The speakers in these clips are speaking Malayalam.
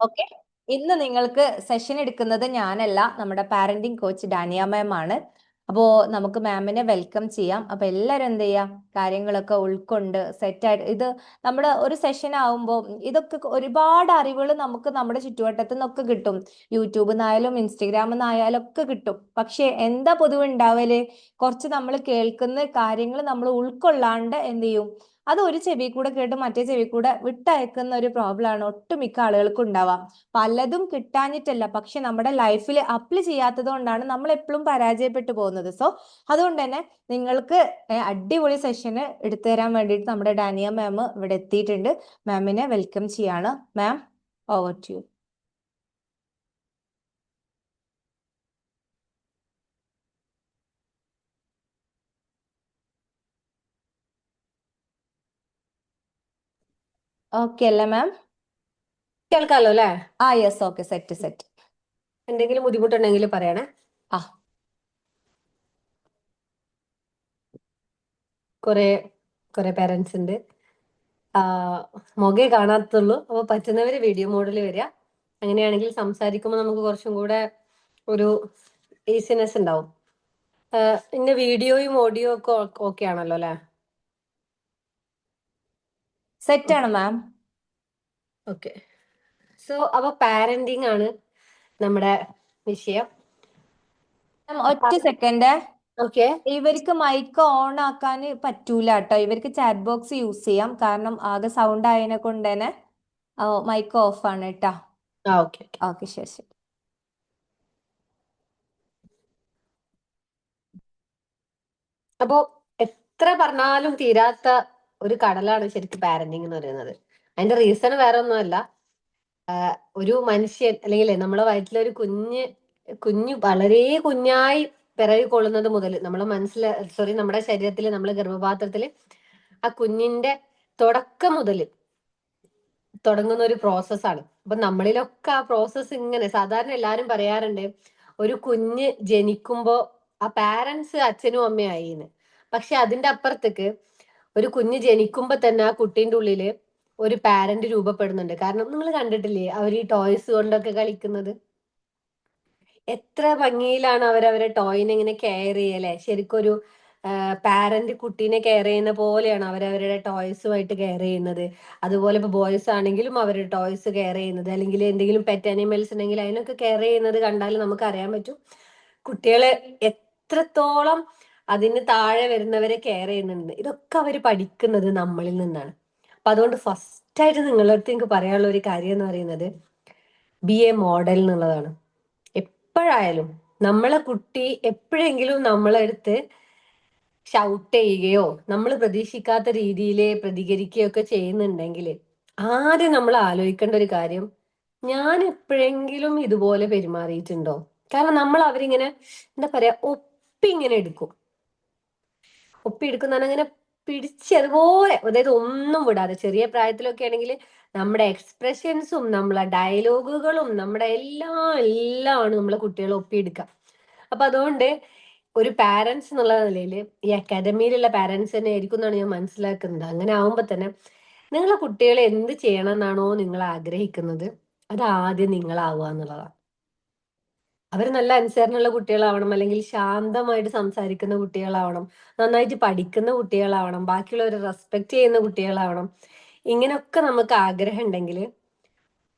ഓക്കെ. ഇന്ന് നിങ്ങൾക്ക് സെഷൻ എടുക്കുന്നത് ഞാനല്ല, നമ്മുടെ പാരന്റിങ് കോച്ച് ഡാനിയ മാം ആണ്. അപ്പോൾ നമുക്ക് മാമിനെ വെൽക്കം ചെയ്യാം. അപ്പൊ എല്ലാവരും എന്ത് ചെയ്യാം, കാര്യങ്ങളൊക്കെ ഉൾക്കൊണ്ട് സെറ്റായിട്ട് ഇത് നമ്മുടെ ഒരു സെഷൻ ആവുമ്പോൾ ഇതൊക്കെ ഒരുപാട് അറിവുകൾ നമുക്ക് നമ്മുടെ ചുറ്റുവട്ടത്തു നിന്നൊക്കെ കിട്ടും. യൂട്യൂബിൽ നിന്നായാലും ഇൻസ്റ്റഗ്രാമിൽ നിന്നായാലും ഒക്കെ കിട്ടും. പക്ഷെ എന്താ പൊതുവെ ഉണ്ടാവല്, കുറച്ച് നമ്മൾ കേൾക്കുന്ന കാര്യങ്ങൾ നമ്മൾ ഉൾക്കൊള്ളാണ്ട് എന്ത് ചെയ്യും, അത് ഒരു ചെവി കൂടെ കേട്ട് മറ്റേ ചെവി കൂടെ വിട്ടയക്കുന്ന ഒരു പ്രോബ്ലം ആണ് ഒട്ടുമിക്ക ആളുകൾക്കും ഉണ്ടാവുക. പലതും കിട്ടാഞ്ഞിട്ടല്ല, പക്ഷെ നമ്മുടെ ലൈഫിൽ അപ്ലൈ ചെയ്യാത്തത് കൊണ്ടാണ് നമ്മൾ എപ്പോഴും പരാജയപ്പെട്ടു പോകുന്നത്. സോ അതുകൊണ്ട് തന്നെ നിങ്ങൾക്ക് അടിപൊളി സെഷന് എടുത്തു തരാൻ വേണ്ടിയിട്ട് നമ്മുടെ ഡാനിയ മാം ഇവിടെ എത്തിയിട്ടുണ്ട്. മാമിനെ വെൽക്കം ചെയ്യാണ്. മാം, ഓവർ ടു യു. ഓക്കെ അല്ലേ മാം? കേൾക്കാലോ അല്ലേ? Yes, okay, set set. എന്തെങ്കിലും ബുദ്ധിമുട്ടുണ്ടെങ്കിൽ പറയണേ. ആ കുറെ കുറെ പേരൻസ് ഉണ്ട്, മുഖേ കാണാത്തുള്ളൂ. അപ്പൊ പറ്റുന്നവര് വീഡിയോ മോഡിൽ വരിക. അങ്ങനെയാണെങ്കിൽ സംസാരിക്കുമ്പോൾ നമുക്ക് കുറച്ചും കൂടെ ഒരു ഈസിനെസ് ഉണ്ടാവും. പിന്നെ വീഡിയോയും ഓഡിയോ ഒക്കെ ഓക്കെ ആണല്ലോ അല്ലെ? സെറ്റ് ആണ് മാം. ഓക്കെ. സോ അപ്പൊ പാരന്റിങ് ആണ് നമ്മുടെ വിഷയം. ഒറ്റ സെക്കൻഡ്. ഓക്കെ. ഇവർക്ക് മൈക്ക് ഓൺ ആക്കാൻ പറ്റൂല കേട്ടോ. ഇവർക്ക് ചാറ്റ് ബോക്സ് യൂസ് ചെയ്യാം, കാരണം ആകെ സൗണ്ട് ആയതിനെ കൊണ്ട് തന്നെ മൈക്ക് ഓഫ് ആണ് കേട്ടോ. ഓക്കെ. ഓക്കെ, ശരി ശരി. അപ്പോ എത്ര പറഞ്ഞാലും തീരാത്ത ഒരു കടലാണ് ശരിക്കും പാരന്റിങ് എന്ന് പറയുന്നത്. അതിന്റെ റീസൺ വേറെ ഒന്നുമല്ല. ഒരു മനുഷ്യൻ അല്ലെങ്കിൽ നമ്മളെ വയറ്റിലൊരു കുഞ്ഞ് വളരെ കുഞ്ഞായി പിറവി കൊള്ളുന്നത് മുതൽ നമ്മളെ നമ്മുടെ ശരീരത്തിൽ, നമ്മളെ ഗർഭപാത്രത്തിൽ ആ കുഞ്ഞിന്റെ തുടക്കം മുതൽ തുടങ്ങുന്ന ഒരു പ്രോസസ്സാണ്. അപ്പൊ നമ്മളിലൊക്കെ ആ പ്രോസസ്സ് ഇങ്ങനെ സാധാരണ എല്ലാരും പറയാറുണ്ട്, ഒരു കുഞ്ഞ് ജനിക്കുമ്പോ ആ പാരന്റ്സ് അച്ഛനും അമ്മയായിന്ന്. പക്ഷെ അതിന്റെ അപ്പുറത്തേക്ക് ഒരു കുഞ്ഞ് ജനിക്കുമ്പോ തന്നെ ആ കുട്ടീന്റെ ഉള്ളില് ഒരു പാരന്റ് രൂപപ്പെടുന്നുണ്ട്. കാരണം നിങ്ങൾ കണ്ടിട്ടില്ലേ അവർ ഈ ടോയ്സ് കൊണ്ടൊക്കെ കളിക്കുന്നത്? എത്ര ഭംഗിയിലാണ് അവരവരെ ടോയിനെ ഇങ്ങനെ കെയർ ചെയ്യല്ലേ. ശരിക്കും ഒരു പാരന്റ് കുട്ടീനെ കെയർ ചെയ്യുന്ന പോലെയാണ് അവരവരുടെ ടോയ്സുമായിട്ട് കെയർ ചെയ്യുന്നത്. അതുപോലെ ഇപ്പൊ ബോയ്സ് ആണെങ്കിലും അവരുടെ ടോയ്സ് കെയർ ചെയ്യുന്നത്, അല്ലെങ്കിൽ എന്തെങ്കിലും പെറ്റ് അനിമൽസ് ഉണ്ടെങ്കിൽ അതിനൊക്കെ കെയർ ചെയ്യുന്നത് കണ്ടാൽ നമുക്ക് അറിയാൻ പറ്റും കുട്ടികളെ എത്രത്തോളം അതിന് താഴെ വരുന്നവരെ കെയർ ചെയ്യുന്നുണ്ട്. ഇതൊക്കെ അവർ പഠിക്കുന്നത് നമ്മളിൽ നിന്നാണ്. അപ്പൊ അതുകൊണ്ട് ഫസ്റ്റ് ആയിട്ട് നിങ്ങളുടെ അടുത്ത് എനിക്ക് പറയാനുള്ള ഒരു കാര്യം എന്ന് പറയുന്നത് ബി എ മോഡൽ എന്നുള്ളതാണ്. എപ്പോഴായാലും നമ്മളെ കുട്ടി എപ്പോഴെങ്കിലും നമ്മളെടുത്ത് ഷൗട്ട് ചെയ്യുകയോ നമ്മൾ പ്രതീക്ഷിക്കാത്ത രീതിയിൽ പ്രതികരിക്കുകയോ ഒക്കെ ചെയ്യുന്നുണ്ടെങ്കിൽ ആദ്യം നമ്മൾ ആലോചിക്കേണ്ട ഒരു കാര്യം, ഞാൻ എപ്പോഴെങ്കിലും ഇതുപോലെ പെരുമാറിയിട്ടുണ്ടോ? കാരണം നമ്മൾ അവരിങ്ങനെ എന്താ പറയാ ഇങ്ങനെ എടുക്കും. ഒപ്പിയെടുക്കുന്ന അങ്ങനെ പിടിച്ച് അതുപോലെ, അതായത് ഒന്നും വിടാതെ. ചെറിയ പ്രായത്തിലൊക്കെ ആണെങ്കിൽ നമ്മുടെ എക്സ്പ്രഷൻസും നമ്മളെ ഡയലോഗുകളും നമ്മുടെ എല്ലാമാണ് നമ്മളെ കുട്ടികളെ ഒപ്പിയെടുക്കുക. അപ്പൊ അതുകൊണ്ട് ഒരു പാരന്റ്സ് എന്നുള്ള നിലയിൽ ഈ അക്കാദമിയിലുള്ള പാരന്റ്സ് തന്നെ ആയിരിക്കും എന്നാണ് ഞാൻ മനസ്സിലാക്കുന്നത്. അങ്ങനെ ആവുമ്പോ തന്നെ നിങ്ങളെ കുട്ടികളെ എന്ത് ചെയ്യണം എന്നാണോ നിങ്ങൾ ആഗ്രഹിക്കുന്നത് അത് ആദ്യം നിങ്ങളാവുക എന്നുള്ളതാണ്. അവർ നല്ല അനുസരണമുള്ള കുട്ടികളാവണം, അല്ലെങ്കിൽ ശാന്തമായിട്ട് സംസാരിക്കുന്ന കുട്ടികളാവണം, നന്നായിട്ട് പഠിക്കുന്ന കുട്ടികളാവണം, ബാക്കിയുള്ളവരെ റെസ്പെക്ട് ചെയ്യുന്ന കുട്ടികളാവണം. ഇങ്ങനെയൊക്കെ നമുക്ക് ആഗ്രഹം ഉണ്ടെങ്കിൽ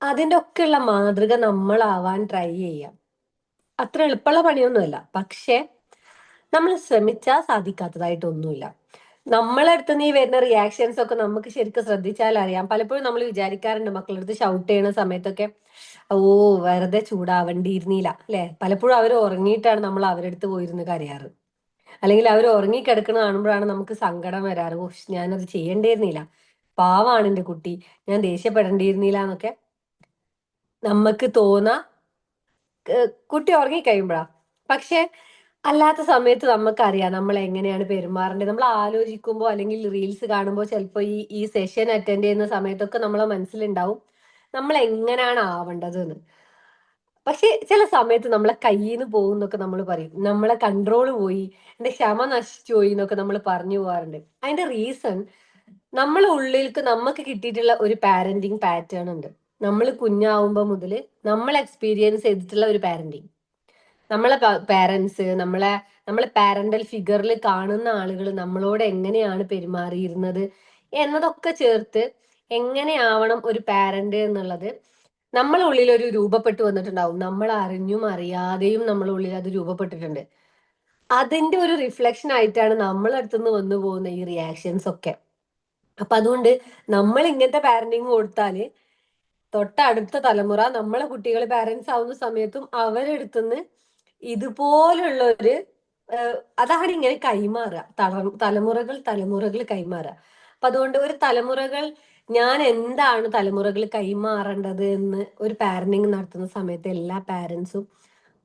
അതിൻ്റെ ഒക്കെയുള്ള മാതൃക നമ്മളാവാൻ ട്രൈ ചെയ്യാം. അത്ര എളുപ്പമുള്ള പണിയൊന്നുമല്ല, പക്ഷെ നമ്മൾ ശ്രമിച്ചാൽ സാധിക്കാത്തതായിട്ടൊന്നുമില്ല. നമ്മളെ അടുത്ത് നീ വരുന്ന റിയാക്ഷൻസ് ഒക്കെ നമുക്ക് ശരിക്കും ശ്രദ്ധിച്ചാൽ അറിയാം. പലപ്പോഴും നമ്മൾ വിചാരിക്കാറുണ്ട് മക്കളുടെ അടുത്ത് ഷൗട്ട് ചെയ്യുന്ന സമയത്തൊക്കെ, ഓ വെറുതെ ചൂടാവണ്ടിയിരുന്നില്ല അല്ലെ. പലപ്പോഴും അവർ ഉറങ്ങിയിട്ടാണ് നമ്മൾ അവരുടെ അടുത്ത് പോയിരുന്ന് കരയാറ്, അല്ലെങ്കിൽ അവർ ഉറങ്ങിക്കിടക്കുന്ന കാണുമ്പോഴാണ് നമുക്ക് സങ്കടം വരാറ്. ഓ ഞാനത് ചെയ്യേണ്ടിയിരുന്നില്ല, പാവാണ് എൻ്റെ കുട്ടി, ഞാൻ ദേഷ്യപ്പെടേണ്ടിയിരുന്നില്ല എന്നൊക്കെ നമുക്ക് തോന്നാ കുട്ടി ഉറങ്ങിക്കഴിയുമ്പോഴാ. പക്ഷെ അല്ലാത്ത സമയത്ത് നമുക്കറിയാം നമ്മൾ എങ്ങനെയാണ് പെരുമാറേണ്ടത്. നമ്മൾ ആലോചിക്കുമ്പോൾ അല്ലെങ്കിൽ റീൽസ് കാണുമ്പോൾ ചിലപ്പോൾ ഈ സെഷൻ അറ്റൻഡ് ചെയ്യുന്ന സമയത്തൊക്കെ നമ്മളെ മനസ്സിലുണ്ടാവും നമ്മൾ എങ്ങനെയാണ് ആവേണ്ടത് എന്ന്. പക്ഷെ ചില സമയത്ത് നമ്മളെ കയ്യിൽ നിന്ന് പോകും എന്നൊക്കെ നമ്മൾ പറയും, നമ്മളെ കൺട്രോൾ പോയി, എന്റെ ക്ഷമ നശിച്ചു പോയി എന്നൊക്കെ നമ്മൾ പറഞ്ഞു പോകാറുണ്ട്. അതിന്റെ റീസൺ നമ്മളെ ഉള്ളിലേക്ക് നമുക്ക് കിട്ടിയിട്ടുള്ള ഒരു പാരന്റിങ് പാറ്റേൺ ഉണ്ട്. നമ്മൾ കുഞ്ഞാവുമ്പോ മുതൽ നമ്മൾ എക്സ്പീരിയൻസ് ചെയ്തിട്ടുള്ള ഒരു പാരന്റിങ്, നമ്മളെ പാരന്റ്സ്, നമ്മളെ പാരന്റൽ ഫിഗറിൽ കാണുന്ന ആളുകൾ നമ്മളോട് എങ്ങനെയാണ് പെരുമാറിയിരുന്നത് എന്നതൊക്കെ ചേർത്ത് എങ്ങനെയാവണം ഒരു പാരന്റ് എന്നുള്ളത് നമ്മളെ ഉള്ളിൽ ഒരു രൂപപ്പെട്ടു വന്നിട്ടുണ്ടാവും. നമ്മൾ അറിഞ്ഞും അറിയാതെയും നമ്മളെ ഉള്ളിൽ അത് രൂപപ്പെട്ടിട്ടുണ്ട്. അതിന്റെ ഒരു റിഫ്ലക്ഷൻ ആയിട്ടാണ് നമ്മളടുത്തുനിന്ന് വന്നു പോകുന്ന ഈ റിയാക്ഷൻസ് ഒക്കെ. അപ്പൊ അതുകൊണ്ട് നമ്മൾ ഇങ്ങനത്തെ പാരന്റിങ് കൊടുത്താല് തൊട്ടടുത്ത തലമുറ നമ്മളെ കുട്ടികൾ പാരന്റ്സ് ആവുന്ന സമയത്തും അവരെടുത്തുനിന്ന് ഇതുപോലുള്ള ഒരു അതാണ് ഇങ്ങനെ കൈമാറുക, തലമുറകൾ തലമുറകൾ കൈമാറുക. അപ്പൊ അതുകൊണ്ട് ഒരു തലമുറകൾ, ഞാൻ എന്താണ് തലമുറകൾ കൈമാറേണ്ടത് എന്ന് ഒരു പാരന്റിങ് നടത്തുന്ന സമയത്ത് എല്ലാ പാരന്റ്സും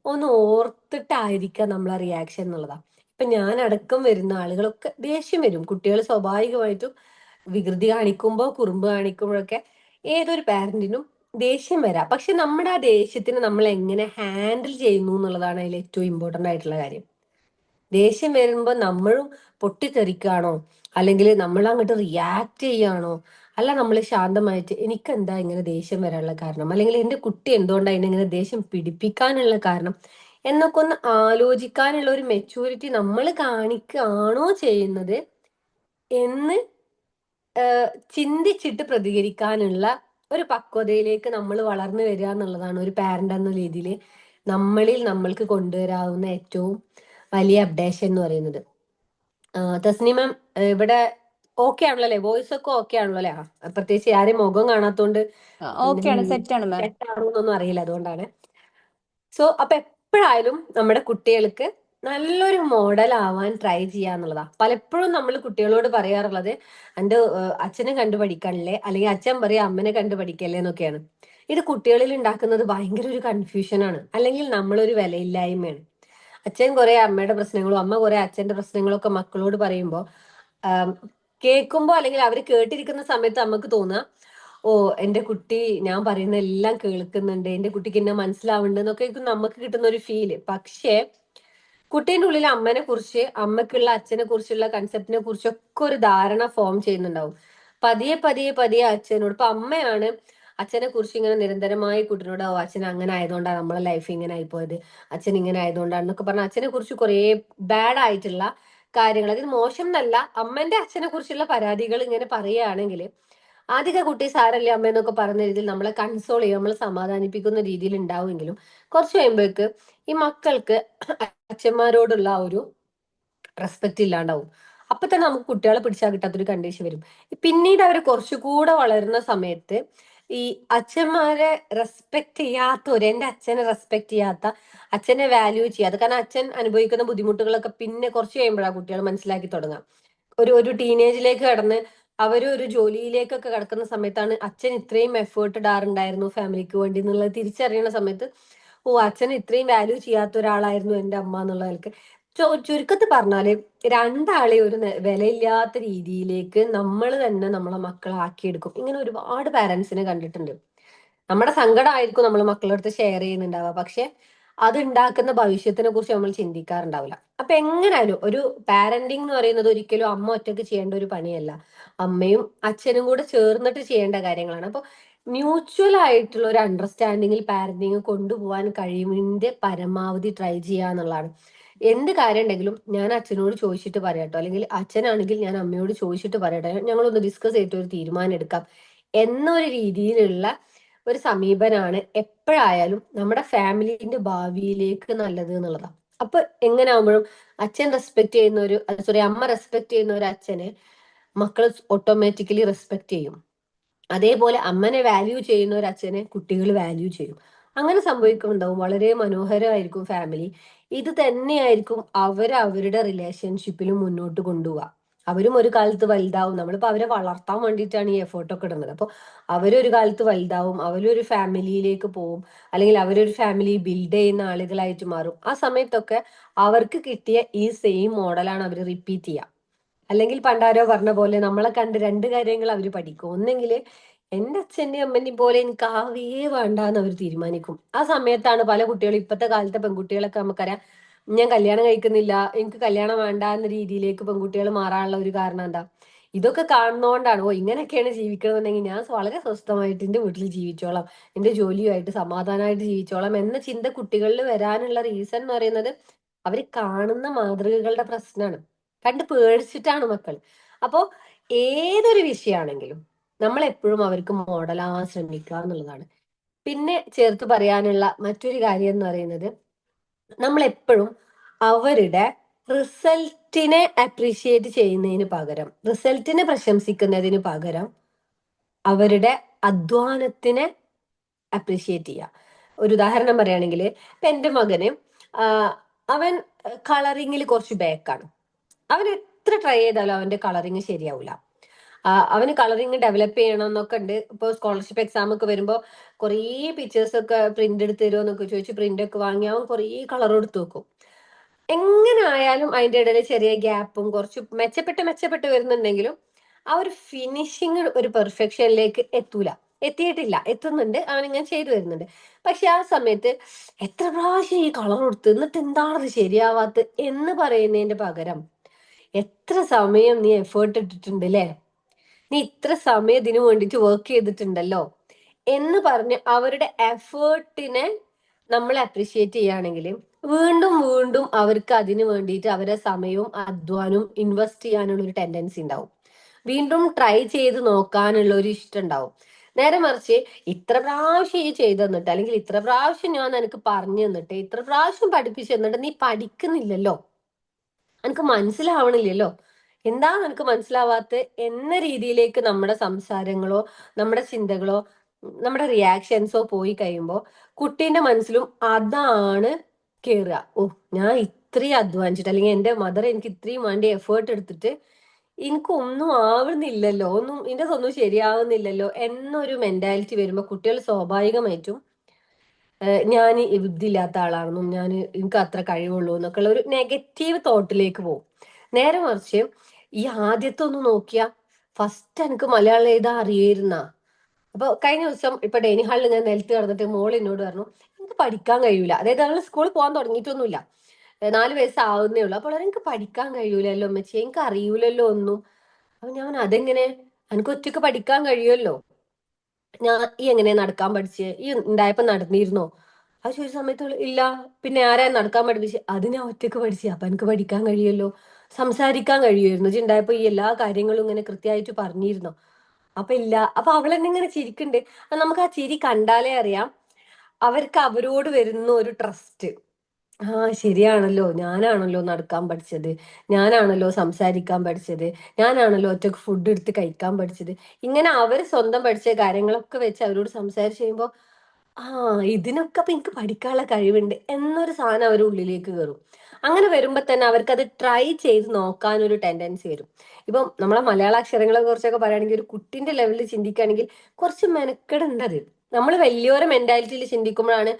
ഒന്ന് ഓർത്തിട്ടായിരിക്കാം നമ്മളെ റിയാക്ഷൻ എന്നുള്ളതാ. ഇപ്പൊ ഞാൻ അടക്കം വരുന്ന ആളുകളൊക്കെ ദേഷ്യം വരും. കുട്ടികൾ സ്വാഭാവികമായിട്ടും വികൃതി കാണിക്കുമ്പോ, കുറുമ്പ് കാണിക്കുമ്പോഴൊക്കെ ഏതൊരു പാരന്റിനും ദേഷ്യം വരാം. പക്ഷെ നമ്മുടെ ആ ദേഷ്യത്തിന് നമ്മൾ എങ്ങനെ ഹാൻഡിൽ ചെയ്യുന്നു എന്നുള്ളതാണ് അതിൽ ഏറ്റവും ഇമ്പോർട്ടന്റ് ആയിട്ടുള്ള കാര്യം. ദേഷ്യം വരുമ്പോ നമ്മളും പൊട്ടിത്തെറിക്കുകയാണോ, അല്ലെങ്കിൽ നമ്മൾ അങ്ങോട്ട് റിയാക്ട് ചെയ്യുകയാണോ, അല്ല നമ്മൾ ശാന്തമായിട്ട് എനിക്ക് എന്താ ഇങ്ങനെ ദേഷ്യം വരാനുള്ള കാരണം, അല്ലെങ്കിൽ എന്റെ കുട്ടി എന്തുകൊണ്ടാണ് ഇങ്ങനെ ദേഷ്യം പിടിപ്പിക്കാനുള്ള കാരണം എന്നൊക്കെ ഒന്ന് ആലോചിക്കാനുള്ള ഒരു മെച്ചൂരിറ്റി നമ്മൾ കാണിക്കുകയാണോ ചെയ്യുന്നത് എന്ന് ചിന്തിച്ചിട്ട് പ്രതികരിക്കാനുള്ള ഒരു പക്വതയിലേക്ക് നമ്മൾ വളർന്നു വരിക എന്നുള്ളതാണ് ഒരു പാരന്റ് എന്ന രീതിയിൽ നമ്മളിൽ നമ്മൾക്ക് കൊണ്ടുവരാവുന്ന ഏറ്റവും വലിയ അപ്ഡേഷൻ എന്ന് പറയുന്നത്. തസ്നി മാം ഇവിടെ ഓക്കെ ആണല്ലോ അല്ലെ? വോയിസ് ഒക്കെ ഓക്കെ ആണല്ലോ അല്ലെ? പ്രത്യേകിച്ച് ആരെയും മുഖം കാണാത്തോണ്ട് ഓക്കെയാണ്, സെറ്റാണ് മാം. സെറ്റാണോ എന്നൊന്നും അറിയില്ല, അതുകൊണ്ടാണ്. സോ അപ്പൊ എപ്പോഴായാലും നമ്മുടെ കുട്ടികൾക്ക് നല്ലൊരു മോഡൽ ആവാൻ ട്രൈ ചെയ്യാന്നുള്ളതാ. പലപ്പോഴും നമ്മൾ കുട്ടികളോട് പറയാറുള്ളത് എന്റെ അച്ഛനെ കണ്ടു പഠിക്കണല്ലേ, അല്ലെങ്കിൽ അച്ഛൻ പറയാ അമ്മനെ കണ്ടു പഠിക്കല്ലേ എന്നൊക്കെയാണ്. ഇത് കുട്ടികളിൽ ഉണ്ടാക്കുന്നത് ഭയങ്കര ഒരു കൺഫ്യൂഷനാണ്, അല്ലെങ്കിൽ നമ്മളൊരു വിലയില്ലായ്മയാണ്. അച്ഛൻ കുറെ അമ്മയുടെ പ്രശ്നങ്ങളും അമ്മ കുറെ അച്ഛന്റെ പ്രശ്നങ്ങളും ഒക്കെ മക്കളോട് പറയുമ്പോൾ കേൾക്കുമ്പോ, അല്ലെങ്കിൽ അവർ കേട്ടിരിക്കുന്ന സമയത്ത് നമുക്ക് തോന്നുക, ഓ എന്റെ കുട്ടി ഞാൻ പറയുന്ന എല്ലാം കേൾക്കുന്നുണ്ട്, എന്റെ കുട്ടിക്ക് എന്നെ മനസ്സിലാവുന്നുണ്ട് എന്നൊക്കെ നമുക്ക് കിട്ടുന്ന ഒരു ഫീല്. പക്ഷേ കുട്ടീന്റെ ഉള്ളിൽ അമ്മനെ കുറിച്ച്, അമ്മക്കുള്ള അച്ഛനെ കുറിച്ചുള്ള കൺസെപ്റ്റിനെ കുറിച്ചൊക്കെ ഒരു ധാരണ ഫോം ചെയ്യുന്നുണ്ടാവും. പതിയെ പതിയെ പതിയെ അച്ഛനോട്, ഇപ്പൊ അമ്മയാണ് അച്ഛനെ കുറിച്ച് ഇങ്ങനെ നിരന്തരമായി കുട്ടീനോട്, ഓ അച്ഛൻ അങ്ങനെ ആയതുകൊണ്ടാണ് നമ്മളെ ലൈഫ് ഇങ്ങനെ ആയിപ്പോയത്, അച്ഛൻ ഇങ്ങനെ ആയതുകൊണ്ടാണെന്നൊക്കെ പറഞ്ഞ അച്ഛനെ കുറിച്ച് കുറെ ബാഡ് ആയിട്ടുള്ള കാര്യങ്ങൾ, അതിന് മോശം എന്നല്ല, അമ്മന്റെ അച്ഛനെ കുറിച്ചുള്ള പരാതികൾ ഇങ്ങനെ പറയുകയാണെങ്കിൽ ആദ്യ കുട്ടി സാരല്ലേ അമ്മ എന്നൊക്കെ പറഞ്ഞ രീതിയിൽ നമ്മളെ കൺസോൾ ചെയ്യും, നമ്മളെ സമാധാനിപ്പിക്കുന്ന രീതിയിൽ ഉണ്ടാവുമെങ്കിലും കുറച്ച് കഴിയുമ്പോഴേക്ക് ഈ മക്കൾക്ക് അച്ഛന്മാരോടുള്ള ആ ഒരു റെസ്പെക്ട് ഇല്ലാണ്ടാവും. അപ്പൊ തന്നെ നമുക്ക് കുട്ടികളെ പിടിച്ചാൽ കിട്ടാത്തൊരു കണ്ടീഷൻ വരും. പിന്നീട് അവർ കുറച്ചുകൂടെ വളരുന്ന സമയത്ത് ഈ അച്ഛന്മാരെ റെസ്പെക്ട് ചെയ്യാത്തവര്, എന്റെ അച്ഛനെ റെസ്പെക്ട് ചെയ്യാത്ത, അച്ഛനെ വാല്യൂ ചെയ്യാത്ത, കാരണം അച്ഛൻ അനുഭവിക്കുന്ന ബുദ്ധിമുട്ടുകളൊക്കെ പിന്നെ കുറച്ച് കഴിയുമ്പോഴാണ് കുട്ടികൾ മനസ്സിലാക്കി തുടങ്ങാം. ഒരു ടീനേജിലേക്ക് കടന്ന് അവർ ഒരു ജോലിയിലേക്കൊക്കെ കിടക്കുന്ന സമയത്താണ് അച്ഛൻ ഇത്രയും എഫേർട്ട് ഇടാറുണ്ടായിരുന്നു ഫാമിലിക്ക് വേണ്ടി എന്നുള്ളത് തിരിച്ചറിയുന്ന സമയത്ത്, ഓ അച്ഛൻ ഇത്രയും വാല്യൂ ചെയ്യാത്ത ഒരാളായിരുന്നു എന്റെ അമ്മ എന്നുള്ളതൊക്കെ. ചുരുക്കത്തിൽ പറഞ്ഞാല് രണ്ടാളെ ഒരു വിലയില്ലാത്ത രീതിയിലേക്ക് നമ്മൾ തന്നെ നമ്മളെ മക്കളെ ആക്കിയെടുക്കും. ഇങ്ങനെ ഒരുപാട് പാരന്റ്സിനെ കണ്ടിട്ടുണ്ട്. നമ്മുടെ സങ്കടമായിരിക്കും നമ്മൾ മക്കളുടെ അടുത്ത് ഷെയർ ചെയ്യുന്നുണ്ടാവുക, പക്ഷെ അത് ഉണ്ടാക്കുന്ന ഭവിഷ്യത്തിനെ കുറിച്ച് നമ്മൾ ചിന്തിക്കാറുണ്ടാവില്ല. അപ്പൊ എങ്ങനായാലും ഒരു പാരന്റിങ് എന്ന് പറയുന്നത് ഒരിക്കലും അമ്മ ഒറ്റയ്ക്ക് ചെയ്യേണ്ട ഒരു പണിയല്ല, അമ്മയും അച്ഛനും കൂടെ ചേർന്നിട്ട് ചെയ്യേണ്ട കാര്യങ്ങളാണ്. അപ്പൊ മ്യൂച്വൽ ആയിട്ടുള്ള ഒരു അണ്ടർസ്റ്റാൻഡിങ്ങിൽ പാരന്റിങ് കൊണ്ടുപോകാൻ കഴിയുന്നതിന്റെ പരമാവധി ട്രൈ ചെയ്യുക എന്നുള്ളതാണ്. എന്ത് കാര്യം ഉണ്ടെങ്കിലും ഞാൻ അച്ഛനോട് ചോദിച്ചിട്ട് പറയാട്ടോ, അല്ലെങ്കിൽ അച്ഛനാണെങ്കിൽ ഞാൻ അമ്മയോട് ചോദിച്ചിട്ട് പറയട്ടെ, ഞങ്ങളൊന്ന് ഡിസ്കസ് ചെയ്തിട്ട് ഒരു തീരുമാനം എടുക്കാം എന്നൊരു രീതിയിലുള്ള ഒരു സമീപനാണ് എപ്പോഴായാലും നമ്മുടെ ഫാമിലിന്റെ ഭാവിയിലേക്ക് നല്ലത് എന്നുള്ളതാണ്. അപ്പൊ എങ്ങനെ ആകുമ്പോഴും അച്ഛൻ റെസ്പെക്ട് ചെയ്യുന്ന ഒരു, സോറി അമ്മ റെസ്പെക്ട് ചെയ്യുന്ന ഒരു അച്ഛനെ മക്കൾ ഓട്ടോമാറ്റിക്കലി റെസ്പെക്ട് ചെയ്യും. അതേപോലെ അമ്മനെ വാല്യൂ ചെയ്യുന്ന ഒരു അച്ഛനെ കുട്ടികൾ വാല്യൂ ചെയ്യും. അങ്ങനെ സംഭവിക്കുന്നുണ്ടാവും. വളരെ മനോഹരമായിരിക്കും ഫാമിലി. ഇത് തന്നെയായിരിക്കും അവരുടെ റിലേഷൻഷിപ്പിലും മുന്നോട്ട് കൊണ്ടുപോവുക. അവരും ഒരു കാലത്ത് വലുതാവും. നമ്മളിപ്പോ അവരെ വളർത്താൻ വേണ്ടിയിട്ടാണ് ഈ എഫേർട്ടൊക്കെ ഇടുന്നത്. അപ്പൊ അവരൊരു കാലത്ത് വലുതാവും, അവരൊരു ഫാമിലിയിലേക്ക് പോവും, അല്ലെങ്കിൽ അവരൊരു ഫാമിലി ബിൽഡ് ചെയ്യുന്ന ആളുകളായിട്ട് മാറും. ആ സമയത്തൊക്കെ അവർക്ക് കിട്ടിയ ഈ സെയിം മോഡലാണ് അവർ റിപ്പീറ്റ് ചെയ്യുക. അല്ലെങ്കിൽ പണ്ടാരോ പറഞ്ഞ പോലെ നമ്മളെ കണ്ട് രണ്ട് കാര്യങ്ങൾ അവർ പഠിക്കും. ഒന്നെങ്കിൽ എന്റെ അച്ഛന്റെയും അമ്മന്റെയും പോലെ എനിക്ക് ആവേ വേണ്ടാന്ന് അവർ തീരുമാനിക്കും. ആ സമയത്താണ് പല കുട്ടികളും, ഇപ്പോഴത്തെ കാലത്തെ പെൺകുട്ടികളൊക്കെ നമുക്കറിയാം, ഞാൻ കല്യാണം കഴിക്കുന്നില്ല, എനിക്ക് കല്യാണം വേണ്ട എന്ന രീതിയിലേക്ക് പെൺകുട്ടികൾ മാറാനുള്ള ഒരു കാരണം എന്താ, ഇതൊക്കെ കാണുന്നോണ്ടാണ് ഇങ്ങനെയൊക്കെയാണ് ജീവിക്കണമെന്നുണ്ടെങ്കിൽ ഞാൻ വളരെ സ്വസ്ഥമായിട്ട് എന്റെ വീട്ടിൽ ജീവിച്ചോളാം, എന്റെ ജോലിയുമായിട്ട് സമാധാനമായിട്ട് ജീവിച്ചോളാം എന്ന ചിന്ത കുട്ടികളിൽ വരാനുള്ള റീസൺ എന്ന് പറയുന്നത് അവര് കാണുന്ന മാതൃകകളുടെ പ്രശ്നമാണ്. കണ്ട് പേടിച്ചിട്ടാണ് മക്കൾ. അപ്പോ ഏതൊരു വിഷയമാണെങ്കിലും നമ്മൾ എപ്പോഴും അവർക്ക് മോഡലാവാൻ ശ്രമിക്കുക എന്നുള്ളതാണ്. പിന്നെ ചേർത്ത് പറയാനുള്ള മറ്റൊരു കാര്യം എന്ന് പറയുന്നത്, നമ്മൾ എപ്പോഴും അവരുടെ റിസൾട്ടിനെ അപ്രീഷിയേറ്റ് ചെയ്യുന്നതിന് പകരം, റിസൾട്ടിനെ പ്രശംസിക്കുന്നതിന് പകരം അവരുടെ അധ്വാനത്തിനെ അപ്രീഷിയേറ്റ് ചെയ്യുക. ഒരു ഉദാഹരണം പറയുകയാണെങ്കിൽ, ഇപ്പൊ എന്റെ മകന് അവൻ കളറിങ്ങിൽ കുറച്ച് ബാക്കാണ്. അവൻ എത്ര ട്രൈ ചെയ്താലും അവന്റെ കളറിങ് ശരിയാവില്ല. അവന് കളറിങ് ഡെവലപ്പ് ചെയ്യണം എന്നൊക്കെ ഉണ്ട്. ഇപ്പൊ സ്കോളർഷിപ്പ് എക്സാം ഒക്കെ വരുമ്പോ കുറേ പിക്ചേഴ്സ് ഒക്കെ പ്രിന്റ് എടുത്ത് തരുമോ എന്നൊക്കെ ചോദിച്ച് പ്രിന്റ് ഒക്കെ വാങ്ങി അവൻ കുറേ കളർ എടുത്ത് വെക്കും. എങ്ങനെ ആയാലും അതിന്റെ ഇടയിൽ ചെറിയ ഗ്യാപ്പും കുറച്ച് മെച്ചപ്പെട്ട് വരുന്നുണ്ടെങ്കിലും ആ ഒരു ഫിനിഷിങ് ഒരു പെർഫെക്ഷനിലേക്ക് എത്തിയിട്ടില്ല. എത്തുന്നുണ്ട്, അവനിങ്ങനെ ചെയ്തു വരുന്നുണ്ട്. പക്ഷെ ആ സമയത്ത് എത്ര പ്രാവശ്യം ഈ കളർ കൊടുത്ത് എന്നിട്ട് എന്താണത് ശരിയാവാത്ത എന്ന് പറയുന്നതിന്റെ പകരം, എത്ര സമയം നീ എഫേർട്ട് ഇട്ടിട്ടുണ്ട് അല്ലേ, നീ ഇത്ര സമയം ഇതിനു വേണ്ടിയിട്ട് വർക്ക് ചെയ്തിട്ടുണ്ടല്ലോ എന്ന് പറഞ്ഞ് അവരുടെ എഫേർട്ടിനെ നമ്മൾ അപ്രീഷിയേറ്റ് ചെയ്യുകയാണെങ്കിൽ വീണ്ടും വീണ്ടും അവർക്ക് അതിനു വേണ്ടിയിട്ട് അവരുടെ സമയവും അധ്വാനവും ഇൻവെസ്റ്റ് ചെയ്യാനുള്ള ഒരു ടെൻഡൻസി ഉണ്ടാവും. വീണ്ടും ട്രൈ ചെയ്ത് നോക്കാനുള്ള ഒരു ഇഷ്ടം ഉണ്ടാവും. നേരെ മറിച്ച് ഇത്ര പ്രാവശ്യം ഈ ചെയ്തു തന്നിട്ട്, അല്ലെങ്കിൽ ഇത്ര പ്രാവശ്യം ഞാൻ നിനക്ക് പറഞ്ഞു തന്നിട്ട്, ഇത്ര പ്രാവശ്യം പഠിപ്പിച്ചു തന്നിട്ട് നീ പഠിക്കുന്നില്ലല്ലോ, എനിക്ക് മനസ്സിലാവണില്ലല്ലോ, എന്താ നിനക്ക് മനസ്സിലാവാത്ത എന്ന രീതിയിലേക്ക് നമ്മുടെ സംസാരങ്ങളോ നമ്മുടെ ചിന്തകളോ നമ്മുടെ റിയാക്ഷൻസോ പോയി കഴിയുമ്പോൾ കുട്ടീന്റെ മനസ്സിലും അതാണ് കേറുക. ഞാൻ ഇത്രയും അധ്വാനിച്ചിട്ട്, അല്ലെങ്കിൽ എന്റെ മദർ എനിക്ക് ഇത്രയും വേണ്ടി എഫേർട്ട് എടുത്തിട്ട് എനിക്കൊന്നും ആവുന്നില്ലല്ലോ, ഇതിന്റെ ഒന്നും ശരിയാവുന്നില്ലല്ലോ എന്നൊരു മെന്റാലിറ്റി വരുമ്പോൾ കുട്ടികൾ സ്വാഭാവികമായിട്ടും ഞാൻ ബുദ്ധിയില്ലാത്ത ആളാണെന്നും എനിക്ക് അത്ര കഴിവുള്ളൂ എന്നൊക്കെ ഉള്ള ഒരു നെഗറ്റീവ് തോട്ടിലേക്ക് പോകും. നേരെ മറിച്ച് ഈ ആദ്യത്തെ ഒന്ന് നോക്കിയാ, ഫസ്റ്റ് എനിക്ക് മലയാളം എഴുതാൻ അറിയായിരുന്ന. അപ്പൊ കഴിഞ്ഞ ദിവസം ഇപ്പൊ ഡൈനിങ് ഹാളിൽ ഞാൻ നിലത്ത് കിടന്നിട്ട് മോൾ എന്നോട് പറഞ്ഞു എനിക്ക് പഠിക്കാൻ കഴിയൂല. അതായത് അവൾ സ്കൂളിൽ പോകാൻ തുടങ്ങിയിട്ടൊന്നുമില്ല, 4 വയസ്സാവുന്നേ ഉള്ളൂ. അപ്പോൾ എനിക്ക് പഠിക്കാൻ കഴിയൂലല്ലോ അമ്മച്ചി, എനിക്ക് അറിയൂലല്ലോ ഒന്നും. അപ്പൊ ഞാൻ അതെങ്ങനെ, എനിക്ക് ഒറ്റയ്ക്ക് പഠിക്കാൻ കഴിയുമല്ലോ, ഈ എങ്ങനെ നടക്കാൻ പഠിച്ച്, ഈ ഉണ്ടായപ്പോ നടന്നിരുന്നോ? അത് ചോദിച്ച സമയത്ത് ഇല്ല. പിന്നെ ആരാ നടക്കാൻ പഠിപ്പിച്ച്? അത് ഞാൻ ഒറ്റയ്ക്ക് പഠിച്ചു, അപ്പൊ എനിക്ക് പഠിക്കാൻ കഴിയുമല്ലോ. സംസാരിക്കാൻ കഴിയുമായിരുന്നു, ഉണ്ടായപ്പോ ഈ എല്ലാ കാര്യങ്ങളും ഇങ്ങനെ കൃത്യമായിട്ട് പറഞ്ഞിരുന്നോ? അപ്പൊ ഇല്ല. അപ്പൊ അവൾ എന്നെ ഇങ്ങനെ ചിരിക്കുന്നുണ്ട്. നമുക്ക് ആ ചിരി കണ്ടാലേ അറിയാം അവർക്ക് അവരോട് വരുന്ന ഒരു ട്രസ്റ്റ്. ശരിയാണല്ലോ, ഞാനാണല്ലോ നടക്കാൻ പഠിച്ചത്, ഞാനാണല്ലോ സംസാരിക്കാൻ പഠിച്ചത്, ഞാനാണല്ലോ ഒറ്റക്ക് ഫുഡ് എടുത്ത് കഴിക്കാൻ പഠിച്ചത്. ഇങ്ങനെ അവർ സ്വന്തം പഠിച്ച കാര്യങ്ങളൊക്കെ വെച്ച് അവരോട് സംസാരിച്ച് കഴിയുമ്പോൾ ആ ഇതിനൊക്കെ അപ്പൊ എനിക്ക് പഠിക്കാനുള്ള കഴിവുണ്ട് എന്നൊരു സാധനം അവരുടെ ഉള്ളിലേക്ക് കയറും. അങ്ങനെ വരുമ്പോ തന്നെ അവർക്ക് അത് ട്രൈ ചെയ്ത് നോക്കാൻ ഒരു ടെൻഡൻസി വരും. ഇപ്പം നമ്മളെ മലയാള അക്ഷരങ്ങളെ കുറിച്ചൊക്കെ പറയുകയാണെങ്കിൽ ഒരു കുട്ടിന്റെ ലെവലിൽ ചിന്തിക്കുകയാണെങ്കിൽ കുറച്ച് മെനക്കെടുണ്ട് അത്. നമ്മൾ വലിയൊരു മെന്റാലിറ്റിയിൽ ചിന്തിക്കുമ്പോഴാണ്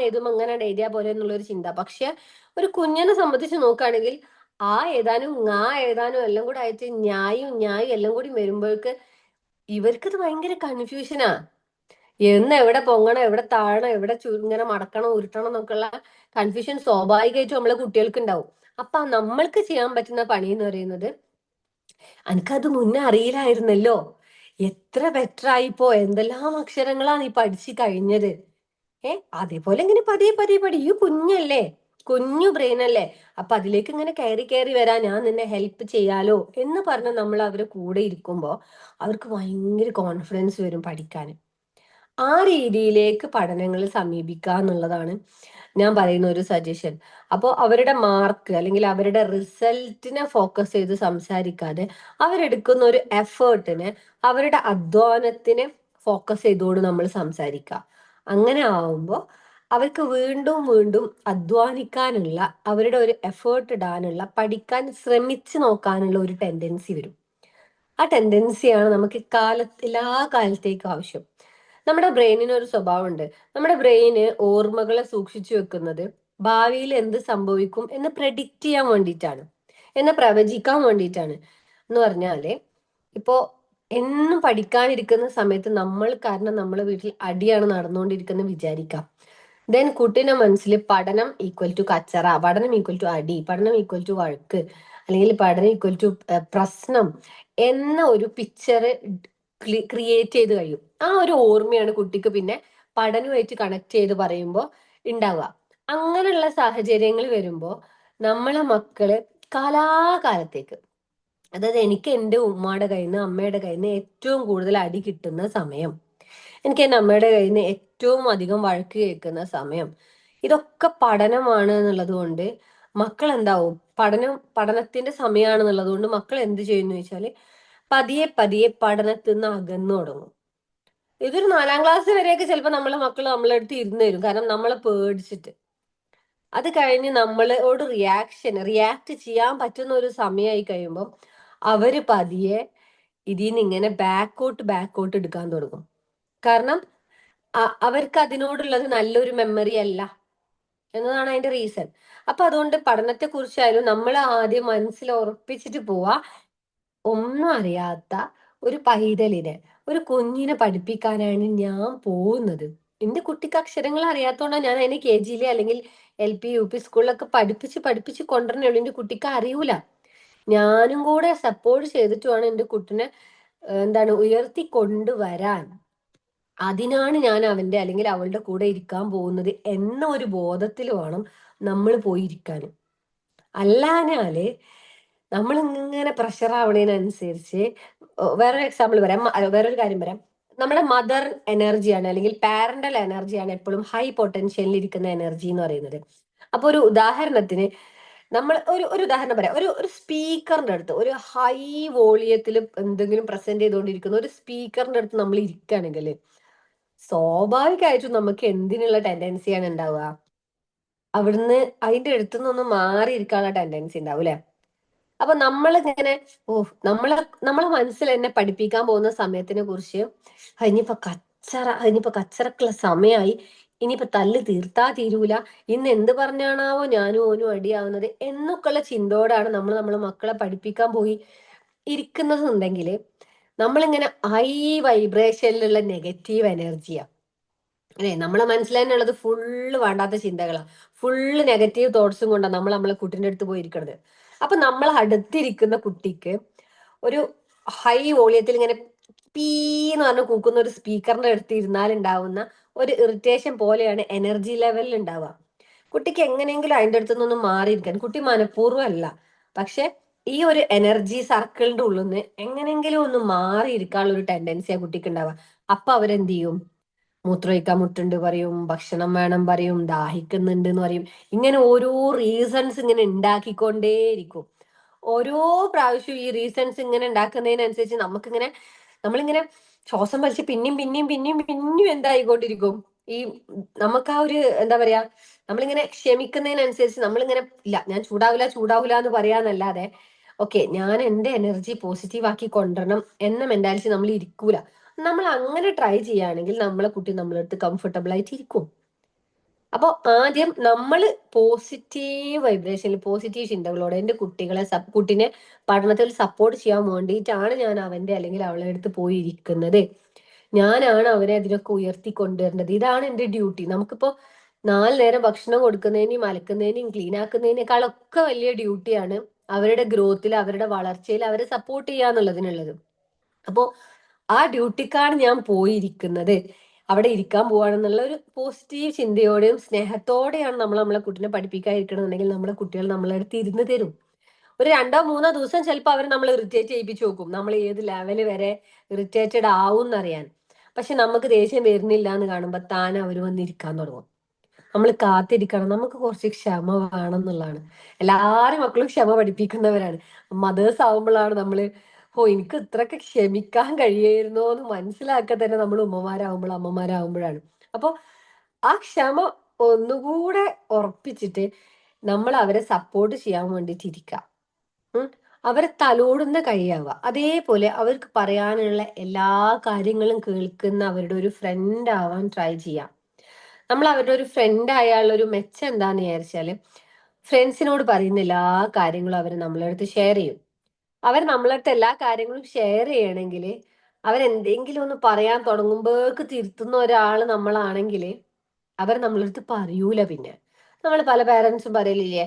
എഴുതുമ്പോൾ അങ്ങനെ എഴുതിയാ പോലെ എന്നുള്ളൊരു ചിന്ത. പക്ഷെ ഒരു കുഞ്ഞിനെ സംബന്ധിച്ച് നോക്കുകയാണെങ്കിൽ എഴുതാനും എഴുതാനും എല്ലാം കൂടെ ആയിട്ട് ഞായും എല്ലാം കൂടി വരുമ്പോഴേക്ക് ഇവർക്കത് ഭയങ്കര കൺഫ്യൂഷനാ. എവിടെ പൊങ്ങണം, എവിടെ താഴണം, എവിടെ ഇങ്ങനെ മടക്കണം, ഉരുട്ടണം എന്നൊക്കെയുള്ള കൺഫ്യൂഷൻ സ്വാഭാവികമായിട്ടും നമ്മളെ കുട്ടികൾക്ക് ഉണ്ടാവും. അപ്പൊ നമ്മൾക്ക് ചെയ്യാൻ പറ്റുന്ന പണി എന്ന് പറയുന്നത്, എനിക്കത് മുന്നേ അറിയില്ലായിരുന്നല്ലോ, എത്ര ബെറ്റർ ആയിപ്പോ, എന്തെല്ലാം അക്ഷരങ്ങളാണ് നീ പഠിച്ചു കഴിഞ്ഞത്. അതേപോലെ ഇങ്ങനെ പതിയെ പതിയെ പടി, ഈ കുഞ്ഞല്ലേ, കുഞ്ഞു ബ്രെയിൻ അല്ലേ, അപ്പൊ അതിലേക്ക് ഇങ്ങനെ കയറി കയറി വരാൻ ഞാൻ നിന്നെ ഹെൽപ്പ് ചെയ്യാലോ എന്ന് പറഞ്ഞ് നമ്മൾ അവരെ കൂടെ ഇരിക്കുമ്പോ അവർക്ക് ഭയങ്കര കോൺഫിഡൻസ് വരും പഠിക്കാൻ. ആ രീതിയിലേക്ക് പഠനങ്ങൾ സമീപിക്കുക എന്നുള്ളതാണ് ഞാൻ പറയുന്ന ഒരു സജഷൻ. അപ്പോൾ അവരുടെ മാർക്ക് അല്ലെങ്കിൽ അവരുടെ റിസൾട്ടിനെ ഫോക്കസ് ചെയ്ത് സംസാരിക്കാതെ അവരെടുക്കുന്ന ഒരു എഫേർട്ടിനെ, അവരുടെ അധ്വാനത്തിനെ ഫോക്കസ് ചെയ്തുകൊണ്ട് നമ്മൾ സംസാരിക്കുക. അങ്ങനെ ആവുമ്പോൾ അവർക്ക് വീണ്ടും വീണ്ടും അധ്വാനിക്കാനുള്ള, അവരുടെ ഒരു എഫേർട്ട് ഇടാനുള്ള, പഠിക്കാൻ ശ്രമിച്ചു നോക്കാനുള്ള ഒരു ടെൻഡൻസി വരും. ആ ടെൻഡൻസിയാണ് നമുക്ക് എല്ലാ കാലത്തേക്കും ആവശ്യം. നമ്മുടെ ബ്രെയിനിന് ഒരു സ്വഭാവമുണ്ട്. നമ്മുടെ ബ്രെയിന് ഓർമ്മകളെ സൂക്ഷിച്ചു വെക്കുന്നത് ഭാവിയിൽ എന്ത് സംഭവിക്കും എന്ന് പ്രെഡിക്റ്റ് ചെയ്യാൻ വേണ്ടിയിട്ടാണ്, എന്ന് പ്രവചിക്കാൻ വേണ്ടിയിട്ടാണ്. എന്ന് പറഞ്ഞാല് ഇപ്പോ എന്നും പഠിക്കാനിരിക്കുന്ന സമയത്ത് നമ്മൾ കാരണം നമ്മളെ വീട്ടിൽ അടിയാണ് നടന്നുകൊണ്ടിരിക്കുന്നത് വിചാരിക്കാം. ദെൻ കുട്ടീന്റെ മനസ്സിൽ പഠനം ഈക്വൽ ടു കച്ചറ, പഠനം ഈക്വൽ ടു അടി, പഠനം ഈക്വൽ ടു വഴക്ക്, അല്ലെങ്കിൽ പഠനം ഈക്വൽ ടു പ്രശ്നം എന്ന ഒരു പിക്ചർ ക്രിയേറ്റ് ചെയ്ത് കഴിയും. ആ ഒരു ഓർമ്മയാണ് കുട്ടിക്ക് പിന്നെ പഠനവുമായിട്ട് കണക്ട് ചെയ്ത് പറയുമ്പോൾ ഉണ്ടാവുക. അങ്ങനെയുള്ള സാഹചര്യങ്ങൾ വരുമ്പോൾ നമ്മളെ മക്കള് കാലാകാലത്തേക്ക്, അതായത് എനിക്ക് എൻ്റെ ഉമ്മയുടെ കയ്യിൽ നിന്ന് അമ്മയുടെ കയ്യിൽ നിന്ന് ഏറ്റവും കൂടുതൽ അടി കിട്ടുന്ന സമയം, എനിക്ക് എൻ്റെ അമ്മയുടെ കയ്യിൽ നിന്ന് ഏറ്റവും അധികം വഴക്ക് കേൾക്കുന്ന സമയം, ഇതൊക്കെ പഠനമാണ് എന്നുള്ളത് കൊണ്ട് മക്കൾ എന്താവും, പഠനത്തിന്റെ സമയമാണെന്നുള്ളത് കൊണ്ട് മക്കൾ എന്ത് ചെയ്യുന്നു വെച്ചാല് പതിയെ പതിയെ പഠനത്തിൽ നിന്ന് അകന്നു തുടങ്ങും. ഇതൊരു 4ാം ക്ലാസ് വരെയൊക്കെ ചിലപ്പോൾ നമ്മളെ മക്കൾ നമ്മളെ അടുത്ത് ഇരുന്ന് തരും, കാരണം നമ്മളെ പേടിച്ചിട്ട്. അത് കഴിഞ്ഞ് നമ്മളോട് റിയാക്ട് ചെയ്യാൻ പറ്റുന്ന ഒരു സമയമായി കഴിയുമ്പോൾ അവര് പതിയെ ഇതിൽ നിന്ന് ഇങ്ങനെ ബാക്കോട്ട് എടുക്കാൻ തുടങ്ങും. കാരണം അവർക്ക് അതിനോടുള്ളത് നല്ലൊരു മെമ്മറി അല്ല എന്നതാണ് അതിന്റെ റീസൺ. അപ്പൊ അതുകൊണ്ട് പഠനത്തെ കുറിച്ചായാലും നമ്മൾ ആദ്യം മനസ്സിൽ ഉറപ്പിച്ചിട്ട് പോവാ, ഒന്നും അറിയാത്ത ഒരു പൈതലിനെ, ഒരു കുഞ്ഞിനെ പഠിപ്പിക്കാനാണ് ഞാൻ പോകുന്നത്. എന്റെ കുട്ടിക്ക് അക്ഷരങ്ങൾ അറിയാത്തോണ്ടാണ് ഞാൻ അതിനെ KG അല്ലെങ്കിൽ LP UP സ്കൂളിലൊക്കെ പഠിപ്പിച്ച് കൊണ്ടുവരണേ ഉള്ളൂ. എന്റെ കുട്ടിക്ക് അറിയൂല. ഞാനും കൂടെ സപ്പോർട്ട് ചെയ്തിട്ട് വേണം എന്റെ കുട്ടിനെ ഉയർത്തി കൊണ്ടുവരാൻ. അതിനാണ് ഞാൻ അവന്റെ അല്ലെങ്കിൽ അവളുടെ കൂടെ ഇരിക്കാൻ പോകുന്നത് എന്ന ഒരു ബോധത്തിൽ വേണം നമ്മൾ പോയിരിക്കാൻ. അല്ലാഞ്ഞാല് നമ്മൾ ഇങ്ങനെ പ്രഷർ ആവണതിനനുസരിച്ച്, വേറൊരു എക്സാമ്പിൾ പറയാം, വേറൊരു കാര്യം പറയാം. നമ്മുടെ മദർ എനർജിയാണ് അല്ലെങ്കിൽ പാരന്റൽ എനർജിയാണ് എപ്പോഴും ഹൈ പൊട്ടൻഷ്യലിൽ ഇരിക്കുന്ന എനർജി എന്ന് പറയുന്നത്. അപ്പൊ ഒരു ഉദാഹരണത്തിന് നമ്മൾ ഒരു ഉദാഹരണം പറയാം. ഒരു സ്പീക്കറിന്റെ അടുത്ത്, ഒരു ഹൈ വോളിയത്തിൽ എന്തെങ്കിലും പ്രസന്റ് ചെയ്തുകൊണ്ടിരിക്കുന്ന ഒരു സ്പീക്കറിന്റെ അടുത്ത് നമ്മൾ ഇരിക്കുകയാണെങ്കിൽ സ്വാഭാവികമായിട്ടും നമുക്ക് എന്തിനുള്ള ടെൻഡൻസിയാണ് ഉണ്ടാവുക? അവിടുന്ന് അതിന്റെ അടുത്തുനിന്നൊന്ന് മാറി ഇരിക്കാനുള്ള ടെൻഡൻസി ഉണ്ടാവും അല്ലെ? അപ്പൊ നമ്മളിങ്ങനെ നമ്മളെ മനസ്സിൽ എന്നെ പഠിപ്പിക്കാൻ പോകുന്ന സമയത്തിനെ കുറിച്ച് ഇനിയിപ്പോ കച്ചറക്കുള്ള സമയമായി, ഇനിയിപ്പോ തല്ല് തീർത്താ തീരൂല, ഇന്ന് എന്ത് പറഞ്ഞാണാവോ ഞാനും ഓനും അടിയാവുന്നത് എന്നൊക്കെയുള്ള ചിന്തയോടാണ് നമ്മൾ നമ്മളെ മക്കളെ പഠിപ്പിക്കാൻ പോയി ഇരിക്കുന്നതെന്നുണ്ടെങ്കിൽ നമ്മളിങ്ങനെ ഹൈ വൈബ്രേഷനിലുള്ള നെഗറ്റീവ് എനർജിയാ അല്ലെ? നമ്മളെ മനസ്സിൽ തന്നെ ഉള്ളത് ഫുള്ള് വേണ്ടാത്ത ചിന്തകളാ, ഫുള്ള് നെഗറ്റീവ് തോട്ട്സും കൊണ്ടാണ് നമ്മളെ കുട്ടിന്റെ അടുത്ത് പോയിരിക്കുന്നത്. അപ്പൊ നമ്മൾ അടുത്തിരിക്കുന്ന കുട്ടിക്ക് ഒരു ഹൈ വോളിയത്തിൽ ഇങ്ങനെ പീന്ന് പറഞ്ഞ് കൂക്കുന്ന ഒരു സ്പീക്കറിന്റെ അടുത്ത് ഇരുന്നാൽ ഉണ്ടാവുന്ന ഒരു ഇറിറ്റേഷൻ പോലെയാണ് എനർജി ലെവലിൽ ഉണ്ടാവുക. കുട്ടിക്ക് എങ്ങനെയെങ്കിലും അതിന്റെ അടുത്ത് നിന്നൊന്നും മാറിയിരിക്കാൻ, കുട്ടി മനഃപൂർവ്വം അല്ല, പക്ഷെ ഈ ഒരു എനർജി സർക്കിളിന്റെ ഉള്ളിൽ നിന്ന് എങ്ങനെയെങ്കിലും ഒന്ന് മാറിയിരിക്കാനുള്ള ഒരു ടെൻഡൻസിയാ കുട്ടിക്ക് ഉണ്ടാവുക. അപ്പൊ അവരെന്ത് ചെയ്യും? മൂത്രമൊഴിക്കാൻ മുട്ടുണ്ട് പറയും, ഭക്ഷണം വേണം പറയും, ദാഹിക്കുന്നുണ്ട് എന്ന് പറയും. ഇങ്ങനെ ഓരോ റീസൺസ് ഇങ്ങനെ ഉണ്ടാക്കിക്കൊണ്ടേയിരിക്കും. ഓരോ പ്രാവശ്യവും ഈ റീസൺസ് ഇങ്ങനെ ഉണ്ടാക്കുന്നതിനനുസരിച്ച് നമ്മളിങ്ങനെ ശ്വാസം വലിച്ച് പിന്നെയും പിന്നെയും പിന്നെയും പിന്നെയും എന്തായിക്കൊണ്ടിരിക്കും. ഈ നമുക്ക് ആ ഒരു എന്താ പറയാ, നമ്മളിങ്ങനെ ക്ഷമിക്കുന്നതിനനുസരിച്ച് നമ്മളിങ്ങനെ ഇല്ല ഞാൻ ചൂടാവില്ല എന്ന് പറയാന്നല്ലാതെ ഓക്കെ ഞാൻ എന്റെ എനർജി പോസിറ്റീവ് ആക്കി കൊണ്ടുവരണം എന്ന മെന്റാലിറ്റി നമ്മൾ ഇരിക്കൂല. നമ്മൾ അങ്ങനെ ട്രൈ ചെയ്യുകയാണെങ്കിൽ നമ്മളെ കുട്ടി നമ്മളെ അടുത്ത് കംഫർട്ടബിൾ ആയിട്ട് ഇരിക്കും. അപ്പോൾ ആദ്യം നമ്മൾ പോസിറ്റീവ് വൈബ്രേഷനിൽ പോസിറ്റീവ് ചിന്തകളോടെ എൻ്റെ കുട്ടിനെ പഠനത്തിൽ സപ്പോർട്ട് ചെയ്യാൻ വേണ്ടിയിട്ടാണ് ഞാൻ അവന്റെ അല്ലെങ്കിൽ അവളെ അടുത്ത് പോയി ഇരിക്കുന്നത്. ഞാനാണ് അവരെ അതിനൊക്കെ ഉയർത്തി കൊണ്ടുവരേണ്ടത്. ഇതാണ് എൻ്റെ ഡ്യൂട്ടി. നമുക്കിപ്പോ 4 നേരം ഭക്ഷണം കൊടുക്കുന്നതിനെയും അലക്കുന്നതിനെയും ക്ലീൻ ആക്കുന്നതിനേക്കാളൊക്കെ വലിയ ഡ്യൂട്ടിയാണ് അവരുടെ ഗ്രോത്തിൽ, അവരുടെ വളർച്ചയിൽ അവരെ സപ്പോർട്ട് ചെയ്യാന്നുള്ളതിനുള്ളത്. അപ്പോ ആ ഡ്യൂട്ടിക്കാണ് ഞാൻ പോയിരിക്കുന്നത്, അവിടെ ഇരിക്കാൻ പോവാണെന്നുള്ള ഒരു പോസിറ്റീവ് ചിന്തയോടെയും സ്നേഹത്തോടെയാണ് നമ്മൾ നമ്മളെ കുട്ടിനെ പഠിപ്പിക്കാതിരിക്കണമെന്നുണ്ടെങ്കിൽ നമ്മളെ കുട്ടികൾ നമ്മളെ അടുത്ത് ഇരുന്ന് തരും. ഒരു 2-3 ദിവസം ചിലപ്പോൾ അവർ നമ്മൾ ഇറിറ്റേറ്റ് ചെയ്യിപ്പിച്ച് നോക്കും, നമ്മൾ ഏത് ലെവൽ വരെ ഇറിറ്റേറ്റഡ് ആവും എന്നറിയാൻ. പക്ഷെ നമുക്ക് ദേഷ്യം വരുന്നില്ല എന്ന് കാണുമ്പോൾ താൻ അവർ വന്നിരിക്കാൻ തുടങ്ങും. നമ്മൾ കാത്തിരിക്കണം, നമുക്ക് കുറച്ച് ക്ഷമ വേണം എന്നുള്ളതാണ്. എല്ലാരും മക്കളും ക്ഷമ പഠിപ്പിക്കുന്നവരാണ്. മദേഴ്സ് ആവുമ്പോഴാണ് നമ്മള് എനിക്ക് ഇത്രയൊക്കെ ക്ഷമിക്കാൻ കഴിയായിരുന്നോ എന്ന് മനസ്സിലാക്കുക തന്നെ നമ്മൾ അമ്മമാരാവുമ്പോഴാണ്. അപ്പൊ ആ ക്ഷമ ഒന്നുകൂടെ ഉറപ്പിച്ചിട്ട് നമ്മൾ അവരെ സപ്പോർട്ട് ചെയ്യാൻ വേണ്ടിയിട്ട് ഇരിക്കുക. അവരെ തലോടുന്ന കഴിയാവുക. അതേപോലെ അവർക്ക് പറയാനുള്ള എല്ലാ കാര്യങ്ങളും കേൾക്കുന്ന അവരുടെ ഒരു ഫ്രണ്ട് ആവാൻ ട്രൈ ചെയ്യാം. നമ്മൾ അവരുടെ ഒരു ഫ്രണ്ട് ആയാലുള്ള ഒരു മെച്ചം എന്താന്ന് വിചാരിച്ചാല്, ഫ്രണ്ട്സിനോട് പറയുന്ന എല്ലാ കാര്യങ്ങളും അവർ നമ്മളെ അടുത്ത് ഷെയർ ചെയ്യും. അവർ നമ്മളെ അടുത്ത് എല്ലാ കാര്യങ്ങളും ഷെയർ ചെയ്യണമെങ്കിൽ അവരെന്തെങ്കിലും ഒന്ന് പറയാൻ തുടങ്ങുമ്പോഴേക്ക് തിരുത്തുന്ന ഒരാൾ നമ്മളാണെങ്കിൽ അവർ നമ്മളടുത്ത് പറയൂല. പിന്നെ നമ്മൾ പല പേരൻസും പറയലില്ലേ,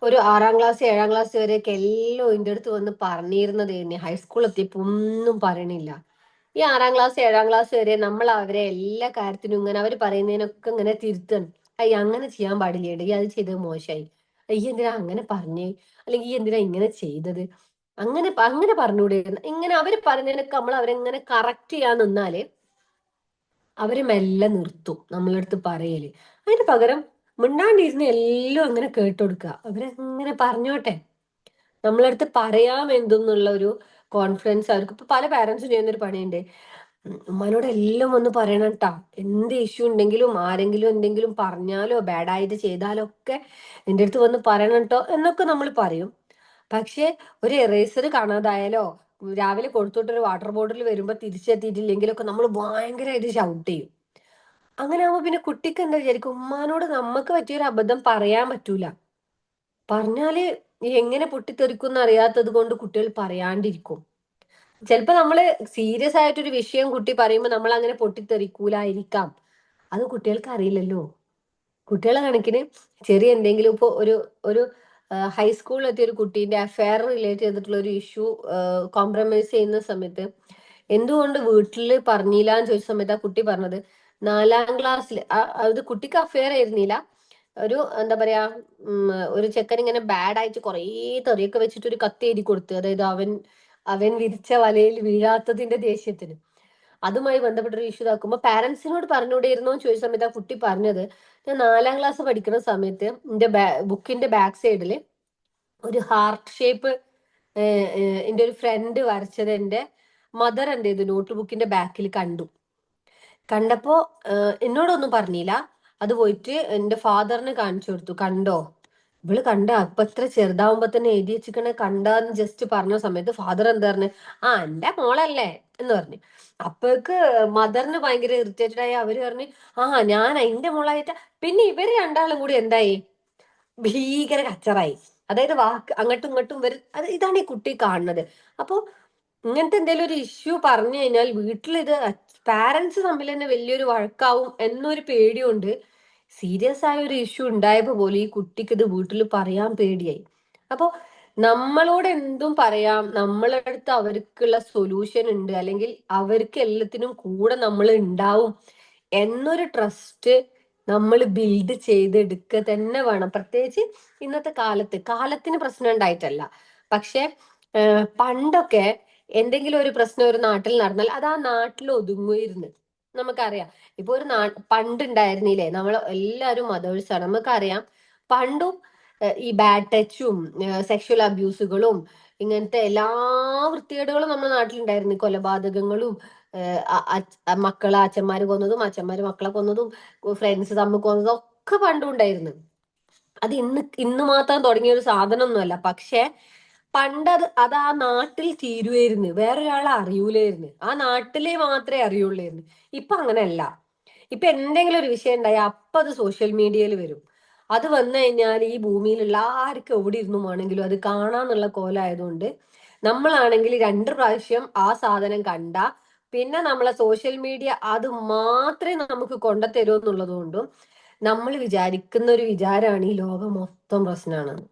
ഒരു 6ാം ക്ലാസ് 7ാം ക്ലാസ് വരെയൊക്കെ എല്ലാം എൻ്റെ അടുത്ത് വന്ന് പറഞ്ഞിരുന്നത് തന്നെ. ഹൈസ്കൂൾ എത്തിയപ്പോ ഒന്നും പറയണില്ല. ഈ 6ാം ക്ലാസ് 7ാം ക്ലാസ് വരെ നമ്മൾ അവരെ എല്ലാ കാര്യത്തിനും ഇങ്ങനെ അവർ പറയുന്നതിനൊക്കെ ഇങ്ങനെ തിരുത്തണം. അയ്യ അങ്ങനെ ചെയ്യാൻ പാടില്ലേടി, അത് ചെയ്തത് മോശമായി, അയ്യ എന്തിനാ അങ്ങനെ പറഞ്ഞേ, അല്ലെങ്കിൽ ഈ എന്തിനാ ഇങ്ങനെ ചെയ്തത്, അങ്ങനെ പറഞ്ഞുകൂടെ, ഇങ്ങനെ അവര് പറയുന്നതിനൊക്കെ നമ്മൾ അവരെങ്ങനെ കറക്റ്റ് ചെയ്യാൻ നിന്നാല് അവര് മെല്ലെ നിർത്തും നമ്മളടുത്ത് പറയല്. അതിന് പകരം മിണ്ടാണ്ടിരുന്ന് എല്ലാം അങ്ങനെ കേട്ടുകൊടുക്കുക. അവരങ്ങനെ പറഞ്ഞോട്ടെ, നമ്മളടുത്ത് പറയാം എന്തെന്നുള്ള ഒരു കോൺഫിഡൻസ് അവർക്ക്. ഇപ്പൊ പല പാരന്റ്സും ചെയ്യുന്നൊരു പണിയുണ്ട്, ഉമ്മാനോട് എല്ലാം ഒന്ന് പറയണം ട്ടാ, എന്ത് ഇഷ്യൂ ഉണ്ടെങ്കിലും ആരെങ്കിലും എന്തെങ്കിലും പറഞ്ഞാലോ ബാഡായിട്ട് ചെയ്താലോ ഒക്കെ എൻ്റെ അടുത്ത് വന്ന് പറയണം ട്ടോ എന്നൊക്കെ നമ്മൾ പറയും. പക്ഷെ ഒരു എറേസർ കാണാതായാലോ രാവിലെ കൊടുത്തുവിട്ടൊരു വാട്ടർ ബോട്ടിൽ വരുമ്പോ തിരിച്ചെത്തിയിട്ടില്ലെങ്കിലൊക്കെ നമ്മൾ ഭയങ്കരമായിട്ട് ഷൗട്ട് ചെയ്യും. അങ്ങനെ ആവുമ്പോ പിന്നെ കുട്ടിക്ക് എന്താ വിചാരിക്കും, ഉമ്മാനോട് നമുക്ക് പറ്റിയൊരു അബദ്ധം പറയാൻ പറ്റൂല, പറഞ്ഞാല് എങ്ങനെ പൊട്ടിത്തെറിക്കും അറിയാത്തത് കൊണ്ട് കുട്ടികൾ പറയാണ്ടിരിക്കും. ചിലപ്പോ നമ്മള് സീരിയസ് ആയിട്ടൊരു വിഷയം കുട്ടി പറയുമ്പോൾ നമ്മൾ അങ്ങനെ പൊട്ടിത്തെറിക്കൂലായിരിക്കാം, അത് കുട്ടികൾക്ക് അറിയില്ലല്ലോ. കുട്ടികളെ കണക്കിന് ചെറിയ എന്തെങ്കിലും ഇപ്പൊ ഒരു ഹൈസ്കൂളിൽ എത്തിയ ഒരു കുട്ടീന്റെ അഫയർ റിലേറ്റ് ചെയ്തിട്ടുള്ള ഒരു ഇഷ്യൂ കോംപ്രമൈസ് ചെയ്യുന്ന സമയത്ത് എന്തുകൊണ്ട് വീട്ടിൽ പറഞ്ഞില്ല എന്ന് ചോദിച്ച സമയത്ത് ആ കുട്ടി പറഞ്ഞത്, 4ാം ക്ലാസ്സിൽ അത് കുട്ടിക്ക് അഫയർ ആയിരുന്നില്ല, ഒരു എന്താ പറയാ ഒരു ചെക്കൻ ഇങ്ങനെ ബാഡ് ആയിട്ട് കുറേ തെറിയൊക്കെ വെച്ചിട്ട് ഒരു കത്ത് എഴുതി കൊടുത്തു. അതായത് അവൻ അവൻ വിരിച്ച വലയിൽ വീഴാത്തതിന്റെ ദേഷ്യത്തിന്. അതുമായി ബന്ധപ്പെട്ടൊരു ഇഷ്യൂ ഇതാക്കുമ്പോൾ പാരന്റ്സിനോട് പറഞ്ഞുകൂടെയിരുന്നോ എന്ന് ചോദിച്ച സമയത്ത് ആ കുട്ടി പറഞ്ഞത്, ഞാൻ 4ാം ക്ലാസ് പഠിക്കുന്ന സമയത്ത് എന്റെ ബുക്കിന്റെ ബാക്ക് സൈഡിൽ ഒരു ഹാർട്ട് ഷേപ്പ് എന്റെ ഒരു ഫ്രണ്ട് വരച്ചത് എന്റെ മദർ എന്ത് ചെയ്തു നോട്ട് ബുക്കിന്റെ ബാക്കിൽ കണ്ടു. കണ്ടപ്പോ എന്നോടൊന്നും പറഞ്ഞില്ല, അത് പോയിട്ട് എന്റെ ഫാദറിന് കാണിച്ചു കൊടുത്തു. കണ്ടോ ഇവള് കണ്ട, അപ്പൊ ഇത്ര ചെറുതാവുമ്പോ തന്നെ എഴുതി വെച്ചിക്കണ കണ്ടാന്ന് ജസ്റ്റ് പറഞ്ഞ സമയത്ത് ഫാദർ എന്താ പറഞ്ഞു, ആ എന്റെ മോളല്ലേ എന്ന് പറഞ്ഞു. അപ്പോക്ക് മദറിന് ഭയങ്കര ഇറിറ്റേറ്റഡ് ആയി. അവര് പറഞ്ഞു, ആ ഞാൻ എന്റെ മോളായിട്ട. പിന്നെ ഇവര് രണ്ടാളും കൂടി എന്തായി, ഭീകര കച്ചറായി. അതായത് വാക്ക് അങ്ങോട്ടും ഇങ്ങോട്ടും വരും. ഇതാണ് ഈ കുട്ടി കാണുന്നത്. അപ്പൊ ഇങ്ങനത്തെ എന്തെങ്കിലും ഒരു ഇഷ്യൂ പറഞ്ഞു കഴിഞ്ഞാൽ വീട്ടിൽ ഇത് പാരന്റ്സ് തമ്മിൽ തന്നെ വലിയൊരു വഴക്കാവും എന്നൊരു പേടിയുണ്ട്. സീരിയസ് ആയ ഒരു ഇഷ്യൂ ഉണ്ടായപ്പോ പോലും ഈ കുട്ടിക്ക് ഇത് വീട്ടിൽ പറയാൻ പേടിയായി. അപ്പൊ നമ്മളോട് എന്തും പറയാം, നമ്മളെ അടുത്ത് അവർക്കുള്ള സൊല്യൂഷൻ ഉണ്ട്, അല്ലെങ്കിൽ അവർക്ക് എല്ലാത്തിനും കൂടെ നമ്മൾ ഉണ്ടാവും എന്നൊരു ട്രസ്റ്റ് നമ്മൾ ബിൽഡ് ചെയ്തെടുക്കുക തന്നെ വേണം. പ്രത്യേകിച്ച് ഇന്നത്തെ കാലത്തിന് പ്രശ്നം ഉണ്ടായിട്ടല്ല, പക്ഷെ പണ്ടൊക്കെ എന്തെങ്കിലും ഒരു പ്രശ്നം ഒരു നാട്ടിൽ നടന്നാൽ അത് ആ നാട്ടിൽ ഒതുങ്ങുമായിരുന്നു. നമുക്കറിയാം. ഇപ്പൊ ഒരു പണ്ടുണ്ടായിരുന്നില്ലേ, നമ്മൾ എല്ലാവരും മദേഴ്സാണ്, നമുക്കറിയാം. പണ്ടും ഈ ബാഡ് ടച്ചും സെക്ഷൽ അബ്യൂസുകളും ഇങ്ങനത്തെ എല്ലാ വൃത്തികേടുകളും നമ്മുടെ നാട്ടിലുണ്ടായിരുന്നു. കൊലപാതകങ്ങളും മക്കളെ അച്ഛന്മാര് കൊന്നതും അച്ഛന്മാര് മക്കളെ കൊന്നതും ഫ്രണ്ട്സ് തമ്മിൽ കൊന്നതും ഒക്കെ പണ്ടും ഉണ്ടായിരുന്നു. അത് ഇന്ന് മാത്രം തുടങ്ങിയ ഒരു സാധനമൊന്നുമല്ല. പക്ഷെ പണ്ട് അത് ആ നാട്ടിൽ തീരുമായിരുന്നു, വേറൊരാളെ അറിയൂലായിരുന്നു, ആ നാട്ടിലെ മാത്രമേ അറിയുള്ളായിരുന്നു. ഇപ്പൊ അങ്ങനെയല്ല. ഇപ്പൊ എന്തെങ്കിലും ഒരു വിഷയം ഉണ്ടായാൽ അപ്പൊ അത് സോഷ്യൽ മീഡിയയിൽ വരും. അത് വന്നു കഴിഞ്ഞാൽ ഈ ഭൂമിയിലുള്ള ആർക്കും എവിടെ ഇരുന്നു വേണമെങ്കിലും അത് കാണാന്നുള്ള കോലായതുകൊണ്ട് നമ്മളാണെങ്കിൽ 2 പ്രാവശ്യം ആ സാധനം കണ്ട പിന്നെ നമ്മളെ സോഷ്യൽ മീഡിയ അത് മാത്രമേ നമുക്ക് കൊണ്ടുതരൂ എന്നുള്ളത് കൊണ്ടും നമ്മൾ വിചാരിക്കുന്ന ഒരു വിചാരമാണ് ഈ ലോകം മൊത്തം പ്രശ്നമാണ്.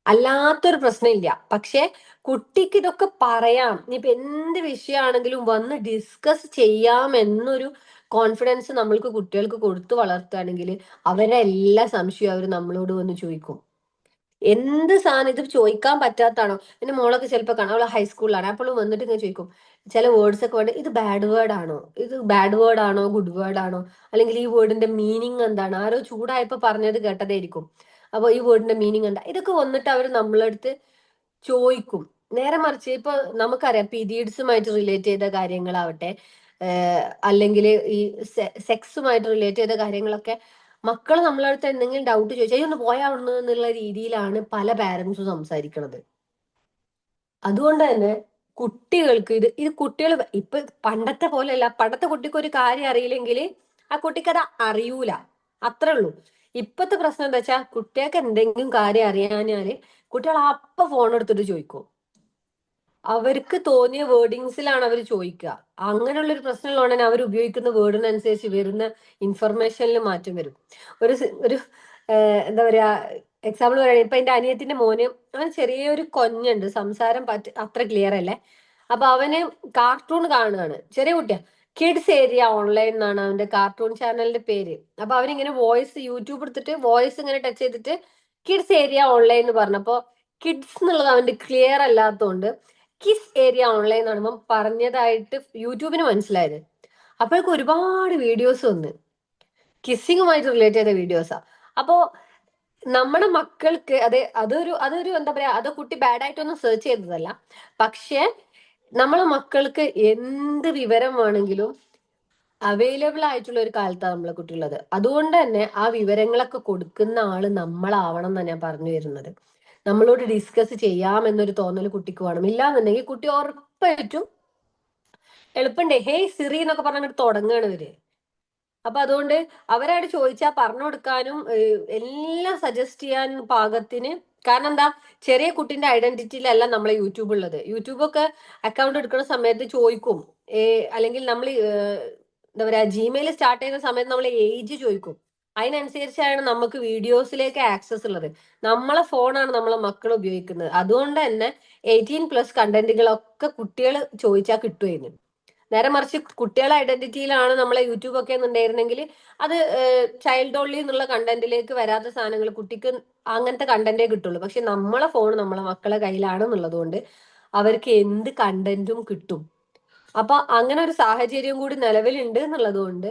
അല്ലാത്തൊരു പ്രശ്നമില്ല. പക്ഷെ കുട്ടിക്ക് ഇതൊക്കെ പറയാം, ഇനിയിപ്പൊ എന്ത് വിഷയമാണെങ്കിലും വന്ന് ഡിസ്കസ് ചെയ്യാം എന്നൊരു കോൺഫിഡൻസ് നമ്മൾക്ക് കുട്ടികൾക്ക് കൊടുത്തു വളർത്തുകയാണെങ്കിൽ അവരെ എല്ലാ സംശയവും അവർ നമ്മളോട് വന്ന് ചോദിക്കും. എന്ത് സാധനം ഇത് ചോദിക്കാൻ പറ്റാത്താണോ? എന്റെ മോളൊക്കെ ചിലപ്പോൾ കാണാം, അവള് ഹൈസ്കൂളിലാണ്, അപ്പോഴും വന്നിട്ട് ഇങ്ങനെ ചോദിക്കും ചില വേർഡ്സ് ഒക്കെ വേണ്ട, ഇത് ബാഡ് വേർഡ് ആണോ, ഇത് ബാഡ് വേർഡ് ആണോ ഗുഡ് വേർഡ് ആണോ, അല്ലെങ്കിൽ ഈ വേർഡിന്റെ മീനിങ് എന്താണ്, ആരോ ചൂടായപ്പോ പറഞ്ഞത് കേട്ടതായിരിക്കും, അപ്പൊ ഈ വേർഡിന്റെ മീനിങ് എന്താ, ഇതൊക്കെ വന്നിട്ട് അവർ നമ്മളടുത്ത് ചോദിക്കും. നേരെ മറിച്ച് ഇപ്പൊ നമുക്കറിയാം പീരീഡ്സുമായിട്ട് റിലേറ്റ് ചെയ്ത കാര്യങ്ങളാവട്ടെ, അല്ലെങ്കിൽ ഈ സെക്സുമായിട്ട് റിലേറ്റ് ചെയ്ത കാര്യങ്ങളൊക്കെ മക്കൾ നമ്മളടുത്ത് എന്തെങ്കിലും ഡൗട്ട് ചോദിച്ചാൽ ഒന്ന് പോയാ അവിടുന്ന് എന്നുള്ള രീതിയിലാണ് പല പാരന്റ്സും സംസാരിക്കുന്നത്. അതുകൊണ്ട് തന്നെ കുട്ടികൾക്ക് ഇത് കുട്ടികൾ ഇപ്പൊ പണ്ടത്തെ പോലെയല്ല. പണ്ടത്തെ കുട്ടിക്ക് ഒരു കാര്യം അറിയില്ലെങ്കിൽ ആ കുട്ടിക്ക് അത് അറിയൂല, അത്രേ ഉള്ളൂ. ഇപ്പത്തെ പ്രശ്നം എന്താ വെച്ചാൽ കുട്ടികൾക്ക് എന്തെങ്കിലും കാര്യം അറിയാഞ്ഞാല് കുട്ടികൾ അപ്പൊ ഫോൺ എടുത്തിട്ട് ചോദിക്കും. അവർക്ക് തോന്നിയ വേർഡിങ്സിലാണ് അവർ ചോദിക്കുക. അങ്ങനെയുള്ള ഒരു പ്രശ്നമുള്ളതുകൊണ്ട് അവർ ഉപയോഗിക്കുന്ന വേർഡിനനുസരിച്ച് വരുന്ന ഇൻഫർമേഷനിൽ മാറ്റം വരും. ഒരു എന്താ പറയാ, എക്സാമ്പിൾ പറയുകയാണെങ്കിൽ ഇപ്പൊ എന്റെ അനിയത്തിന്റെ മോന്, അവൻ ചെറിയൊരു കൊഞ്ഞുണ്ട്, സംസാരം അത്ര ക്ലിയർ അല്ലേ. അപ്പൊ അവന് കാർട്ടൂൺ കാണുകയാണ്, ചെറിയ കുട്ടിയാ. കിഡ്സ് ഏരിയ ഓൺലൈൻ എന്നാണ് അവന്റെ കാർട്ടൂൺ ചാനലിന്റെ പേര്. അപ്പൊ അവനിങ്ങനെ വോയിസ് യൂട്യൂബ് എടുത്തിട്ട് വോയിസ് ഇങ്ങനെ ടച്ച് ചെയ്തിട്ട് കിഡ്സ് ഏരിയ ഓൺലൈൻ എന്ന് പറഞ്ഞപ്പോ കിഡ്സ് എന്നുള്ളത് അവന്റെ ക്ലിയർ അല്ലാത്തതുകൊണ്ട് കിഡ്സ് ഏരിയ ഓൺലൈൻ എന്നാണ് പറഞ്ഞതായിട്ട് യൂട്യൂബിന് മനസ്സിലായത്. അപ്പോഴേക്കും ഒരുപാട് വീഡിയോസ് വന്ന് കിസ്സിങ്ങുമായിട്ട് റിലേറ്റ് ചെയ്ത വീഡിയോസാ. അപ്പോ നമ്മുടെ മക്കൾക്ക് അതൊരു എന്താ പറയാ, അത് കുട്ടി ബാഡ് ആയിട്ടൊന്നും സെർച്ച് ചെയ്തതല്ല. പക്ഷെ നമ്മളെ മക്കൾക്ക് എന്ത് വിവരം വേണമെങ്കിലും അവൈലബിൾ ആയിട്ടുള്ള ഒരു കാലത്താണ് നമ്മളെ കുട്ടിയുള്ളത്. അതുകൊണ്ട് തന്നെ ആ വിവരങ്ങളൊക്കെ കൊടുക്കുന്ന ആള് നമ്മളാവണം എന്നാണ് ഞാൻ പറഞ്ഞു വരുന്നത്. നമ്മളോട് ഡിസ്കസ് ചെയ്യാം എന്നൊരു തോന്നൽ കുട്ടിക്ക് വേണം. ഇല്ലാന്നുണ്ടെങ്കിൽ കുട്ടി ഉറപ്പായിട്ടും എളുപ്പണ്ടേ ഹേയ് സിറി എന്നൊക്കെ പറഞ്ഞിട്ട് തുടങ്ങുകയാണ് ഇവര്. അപ്പൊ അതുകൊണ്ട് അവരായിട്ട് ചോദിച്ചാൽ പറഞ്ഞു കൊടുക്കാനും എല്ലാം സജസ്റ്റ് ചെയ്യാൻ പാകത്തിന്. കാരണം എന്താ, ചെറിയ കുട്ടിന്റെ ഐഡന്റിറ്റിയിലല്ല നമ്മളെ യൂട്യൂബ് ഉള്ളത്. യൂട്യൂബൊക്കെ അക്കൗണ്ട് എടുക്കുന്ന സമയത്ത് ചോദിക്കും, അല്ലെങ്കിൽ നമ്മൾ എന്താ പറയാ ജിമെയിൽ സ്റ്റാർട്ട് ചെയ്യുന്ന സമയത്ത് നമ്മൾ ഏജ് ചോദിക്കും. അതിനനുസരിച്ചാണ് നമുക്ക് വീഡിയോസിലേക്ക് ആക്സസ് ഉള്ളത്. നമ്മളെ ഫോണാണ് നമ്മളെ മക്കൾ ഉപയോഗിക്കുന്നത്. അതുകൊണ്ട് തന്നെ 18+ കണ്ടന്റുകളൊക്കെ കുട്ടികൾ ചോദിച്ചാൽ കിട്ടുമായിരുന്നു. നേരെ മറിച്ച് കുട്ടികളെ ഐഡന്റിറ്റിയിലാണ് നമ്മളെ യൂട്യൂബ് ഒക്കെ എന്നുണ്ടായിരുന്നെങ്കിൽ അത് ചൈൽഡ് ഓൺലി എന്നുള്ള കണ്ടന്റിലേക്ക് വരാത്ത സാധനങ്ങൾ കുട്ടിക്ക് അങ്ങനത്തെ കണ്ടന്റേ കിട്ടുള്ളൂ. പക്ഷെ നമ്മളെ ഫോൺ നമ്മളെ മക്കളെ കയ്യിലാണെന്നുള്ളത് കൊണ്ട് അവർക്ക് എന്ത് കണ്ടന്റും കിട്ടും. അപ്പൊ അങ്ങനെ ഒരു സാഹചര്യം കൂടി നിലവിലുണ്ട് എന്നുള്ളത് കൊണ്ട്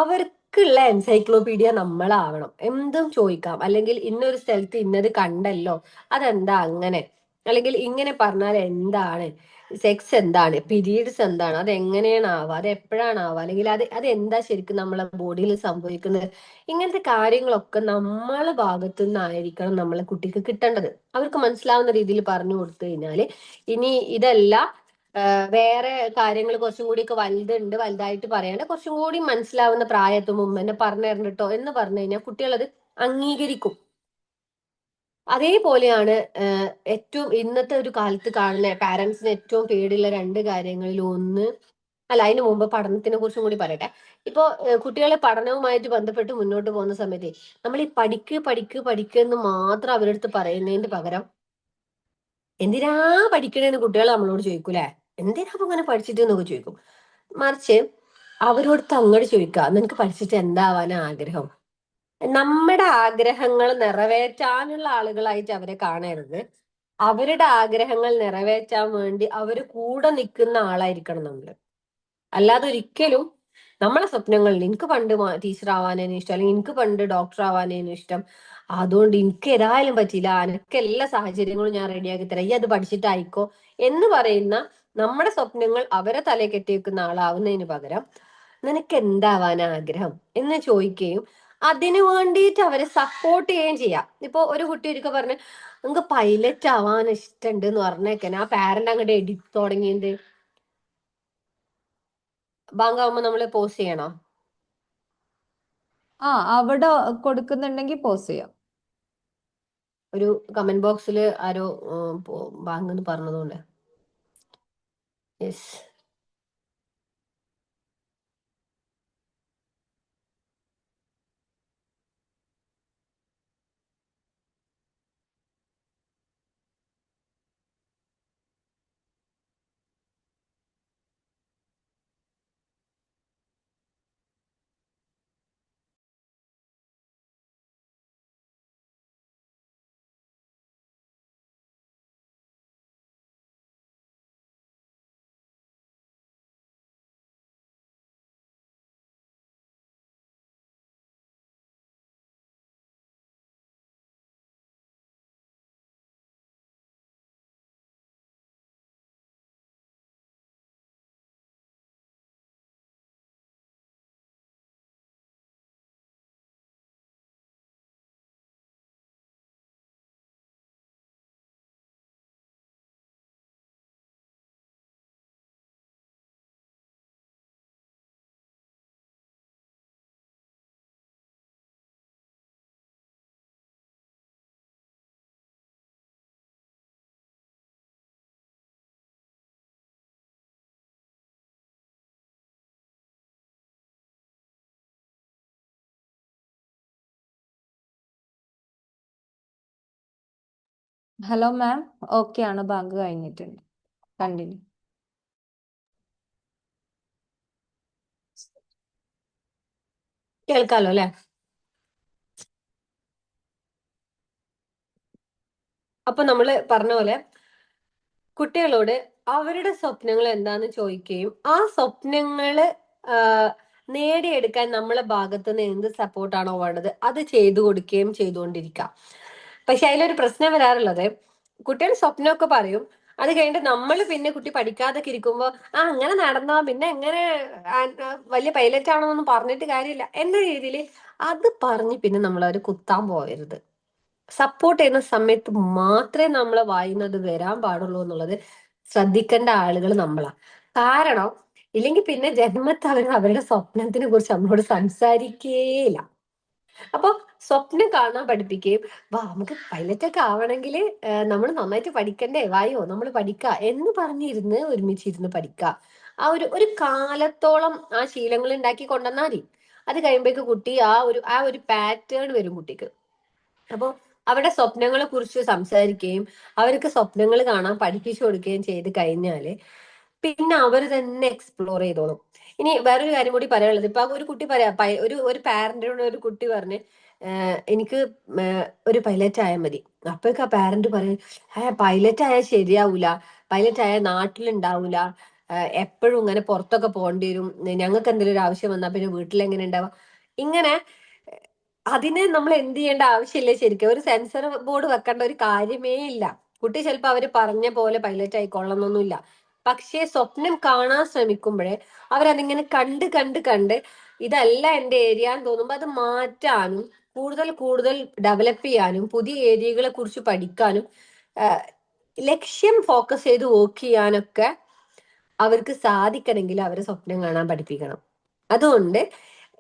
അവർക്കുള്ള എൻസൈക്ലോപീഡിയ നമ്മളാവണം. എന്തും ചോദിക്കാം. അല്ലെങ്കിൽ ഇന്നൊരു സ്ഥലത്ത് ഇന്നത് കണ്ടല്ലോ, അതെന്താ അങ്ങനെ, അല്ലെങ്കിൽ ഇങ്ങനെ പറഞ്ഞാൽ എന്താണ്, സെക്സ് എന്താണ്, പീരീഡ്സ് എന്താണ്, അത് എങ്ങനെയാണ് ആവുക, അത് എപ്പോഴാണ് ആവുക, അല്ലെങ്കിൽ അത് എന്താ ശരിക്കും നമ്മളെ ബോഡിയിൽ സംഭവിക്കുന്നത്, ഇങ്ങനത്തെ കാര്യങ്ങളൊക്കെ നമ്മളെ ഭാഗത്തു നിന്നായിരിക്കണം നമ്മളെ കുട്ടിക്ക് കിട്ടേണ്ടത്. അവർക്ക് മനസ്സിലാവുന്ന രീതിയിൽ പറഞ്ഞു കൊടുത്തു കഴിഞ്ഞാല് ഇനി ഇതല്ല വേറെ കാര്യങ്ങൾ കുറച്ചും കൂടി ഒക്കെ വലുതായിട്ട് പറയാണ്ട് കുറച്ചും കൂടി മനസ്സിലാവുന്ന പ്രായത്തും എന്നെ പറഞ്ഞു തരണ്ടോ എന്ന് പറഞ്ഞു കഴിഞ്ഞാൽ കുട്ടികൾ അത് അംഗീകരിക്കും. അതേപോലെയാണ് ഏറ്റവും ഇന്നത്തെ ഒരു കാലത്ത് കാണുന്ന പാരന്റ്സിന് ഏറ്റവും പേടിയുള്ള രണ്ട് കാര്യങ്ങളിൽ ഒന്ന്, അല്ല അതിനു മുമ്പ് പഠനത്തിനെ കുറിച്ചും കൂടി പറയട്ടെ. ഇപ്പോ കുട്ടികളെ പഠനവുമായിട്ട് ബന്ധപ്പെട്ട് മുന്നോട്ട് പോകുന്ന സമയത്ത് നമ്മൾ ഈ പഠിക്ക് പഠിക്ക് പഠിക്കുക എന്ന് മാത്രം അവരുടെ അടുത്ത് പറയുന്നതിന് പകരം എന്തിനാ പഠിക്കണേന്ന് കുട്ടികൾ നമ്മളോട് ചോദിക്കൂലേ, എന്തിനാ അപ്പൊ ഇങ്ങനെ പഠിച്ചിട്ട് എന്നൊക്കെ ചോദിക്കും. മറിച്ച് അവരോട് അങ്ങോട്ട് ചോദിക്കുക, നിനക്ക് പഠിച്ചിട്ട് എന്താവാനാ ആഗ്രഹം. നമ്മുടെ ആഗ്രഹങ്ങൾ നിറവേറ്റാനുള്ള ആളുകളായിട്ട് അവരെ കാണരുത്. അവരുടെ ആഗ്രഹങ്ങൾ നിറവേറ്റാൻ വേണ്ടി അവര് കൂടെ നിൽക്കുന്ന ആളായിരിക്കണം നമ്മള്. അല്ലാതെ ഒരിക്കലും നമ്മളെ സ്വപ്നങ്ങളിൽ എനിക്ക് പണ്ട് ടീച്ചർ ആവാനേനും ഇഷ്ടം, അല്ലെങ്കിൽ എനിക്ക് പണ്ട് ഡോക്ടർ ആവാനേനും ഇഷ്ടം, അതുകൊണ്ട് എനിക്ക് ഏതായാലും പറ്റില്ല, എനിക്ക് എല്ലാ സാഹചര്യങ്ങളും ഞാൻ റെഡിയാക്കി തരാം, ഈ അത് പഠിച്ചിട്ടായിക്കോ എന്ന് പറയുന്ന നമ്മുടെ സ്വപ്നങ്ങൾ അവരെ തലയിൽ കെട്ടിവെക്കുന്ന ആളാവുന്നതിന് പകരം നിനക്ക് എന്താവാനാ ആഗ്രഹം എന്ന് ചോദിക്കുകയും അതിനു വേണ്ടിയിട്ട് അവരെ സപ്പോർട്ട് ചെയ്യുകയും ചെയ്യാം. ഇപ്പൊ ഒരു കുട്ടി ഒരിക്കൽ പറഞ്ഞ് നിങ്ങൾക്ക് പൈലറ്റ് ആവാൻ ഇഷ്ടമുണ്ട് എന്ന് പറഞ്ഞേക്കാൻ ആ പാരന്റ് അങ്ങോട്ട് എഡിറ്റ് തുടങ്ങിയത് ബാങ്കാവുമ്പോ നമ്മള് പോസ്റ്റ് ചെയ്യണോ? അവിടെ കൊടുക്കുന്നുണ്ടെങ്കിൽ പോസ് ചെയ്യാം. ഒരു കമന്റ് ബോക്സിൽ ആരോ ബാങ്ക് എന്ന് പറഞ്ഞതുകൊണ്ട് യെസ്. ഹലോ മാം, ഓക്കെ ആണ്, ബാങ്ക് കഴിഞ്ഞിട്ടുണ്ട്. കണ്ടിന്യൂ. കേൾക്കാലോ അല്ലെ? അപ്പൊ നമ്മള് പറഞ്ഞ പോലെ കുട്ടികളോട് അവരുടെ സ്വപ്നങ്ങൾ എന്താന്ന് ചോദിക്കുകയും ആ സ്വപ്നങ്ങള് ആ, നേടിയെടുക്കാൻ നമ്മളെ ഭാഗത്തുനിന്ന് എന്ത് സപ്പോർട്ടാണോ വേണ്ടത് അത് ചെയ്തു കൊടുക്കുകയും ചെയ്തുകൊണ്ടിരിക്കാം. പക്ഷെ അതിലൊരു പ്രശ്നം വരാറുള്ളത്, കുട്ടികൾ സ്വപ്നമൊക്കെ പറയും, അത് കഴിഞ്ഞിട്ട് നമ്മൾ പിന്നെ കുട്ടി പഠിക്കാതൊക്കെ ഇരിക്കുമ്പോ അങ്ങനെ നടന്നോ, പിന്നെ എങ്ങനെ വലിയ പൈലറ്റ് ആണോന്നൊന്നും പറഞ്ഞിട്ട് കാര്യമില്ല എന്ന രീതിയിൽ അത് പറഞ്ഞ് പിന്നെ നമ്മൾ അവര് കുത്താൻ പോകരുത്. സപ്പോർട്ട് ചെയ്യുന്ന സമയത്ത് മാത്രമേ നമ്മളെ വായിന്നത് വരാൻ പാടുള്ളൂ എന്നുള്ളത് ശ്രദ്ധിക്കേണ്ട ആളുകൾ നമ്മളാ. കാരണം ഇല്ലെങ്കിൽ പിന്നെ ജന്മത്ത് അവർ അവരുടെ സ്വപ്നത്തിനെ കുറിച്ച് നമ്മളോട് സംസാരിക്കേയില്ല. അപ്പൊ സ്വപ്നം കാണാൻ പഠിപ്പിക്കുകയും, വാ നമുക്ക് പൈലറ്റ് ഒക്കെ ആവണമെങ്കിൽ നമ്മൾ നന്നായിട്ട് പഠിക്കണ്ടേ, വായോ നമ്മൾ പഠിക്ക എന്ന് പറഞ്ഞിരുന്ന് ഒരുമിച്ചിരുന്ന് പഠിക്ക. ആ ഒരു കാലത്തോളം ആ ശീലങ്ങൾ ഉണ്ടാക്കി കൊണ്ടുവന്നാൽ മതി. അത് കഴിയുമ്പോഴേക്ക് കുട്ടി ആ ഒരു പാറ്റേൺ വരും കുട്ടിക്ക്. അപ്പൊ അവരുടെ സ്വപ്നങ്ങളെ കുറിച്ച് സംസാരിക്കുകയും അവർക്ക് സ്വപ്നങ്ങൾ കാണാൻ പഠിപ്പിച്ചു കൊടുക്കുകയും ചെയ്ത് കഴിഞ്ഞാല് പിന്നെ അവർ തന്നെ എക്സ്പ്ലോർ ചെയ്തോളും. ഇനി വേറൊരു കാര്യം കൂടി പറയാനുള്ളത്, ഇപ്പൊ ഒരു കുട്ടി പറയാ, ഒരു പാരന്റിനോട് ഒരു കുട്ടി പറഞ്ഞ് എനിക്ക് ഒരു പൈലറ്റ് ആയാൽ മതി. അപ്പൊക്കെ ആ പാരന്റ് പറയും, പൈലറ്റ് ആയാൽ ശരിയാവൂല, പൈലറ്റ് ആയാൽ നാട്ടിലുണ്ടാവൂല, എപ്പോഴും ഇങ്ങനെ പുറത്തൊക്കെ പോകേണ്ടി വരും, ഞങ്ങൾക്ക് എന്തെങ്കിലും ഒരു ആവശ്യം വന്നാൽ പിന്നെ വീട്ടിൽ എങ്ങനെ ഉണ്ടാവുക. ഇങ്ങനെ അതിന് നമ്മൾ എന്ത് ചെയ്യേണ്ട ആവശ്യമില്ല. ശരിക്കും ഒരു സെൻസർ ബോർഡ് വെക്കേണ്ട ഒരു കാര്യമേ ഇല്ല. കുട്ടി ചിലപ്പോ അവര് പറഞ്ഞ പോലെ പൈലറ്റ് ആയിക്കൊള്ളണമെന്നൊന്നുമില്ല. പക്ഷേ സ്വപ്നം കാണാൻ ശ്രമിക്കുമ്പോഴേ അവരതിങ്ങനെ കണ്ട് കണ്ട് കണ്ട് ഇതല്ല എന്റെ ഏരിയ എന്ന് തോന്നുമ്പോ അത് മാറ്റാനും കൂടുതൽ കൂടുതൽ ഡെവലപ്പ് ചെയ്യാനും പുതിയ ഏരിയകളെ കുറിച്ച് പഠിക്കാനും ലക്ഷ്യം ഫോക്കസ് ചെയ്ത് വർക്ക് ചെയ്യാനൊക്കെ അവർക്ക് സാധിക്കണമെങ്കിൽ അവരെ സ്വപ്നം കാണാൻ പഠിപ്പിക്കണം. അതുകൊണ്ട്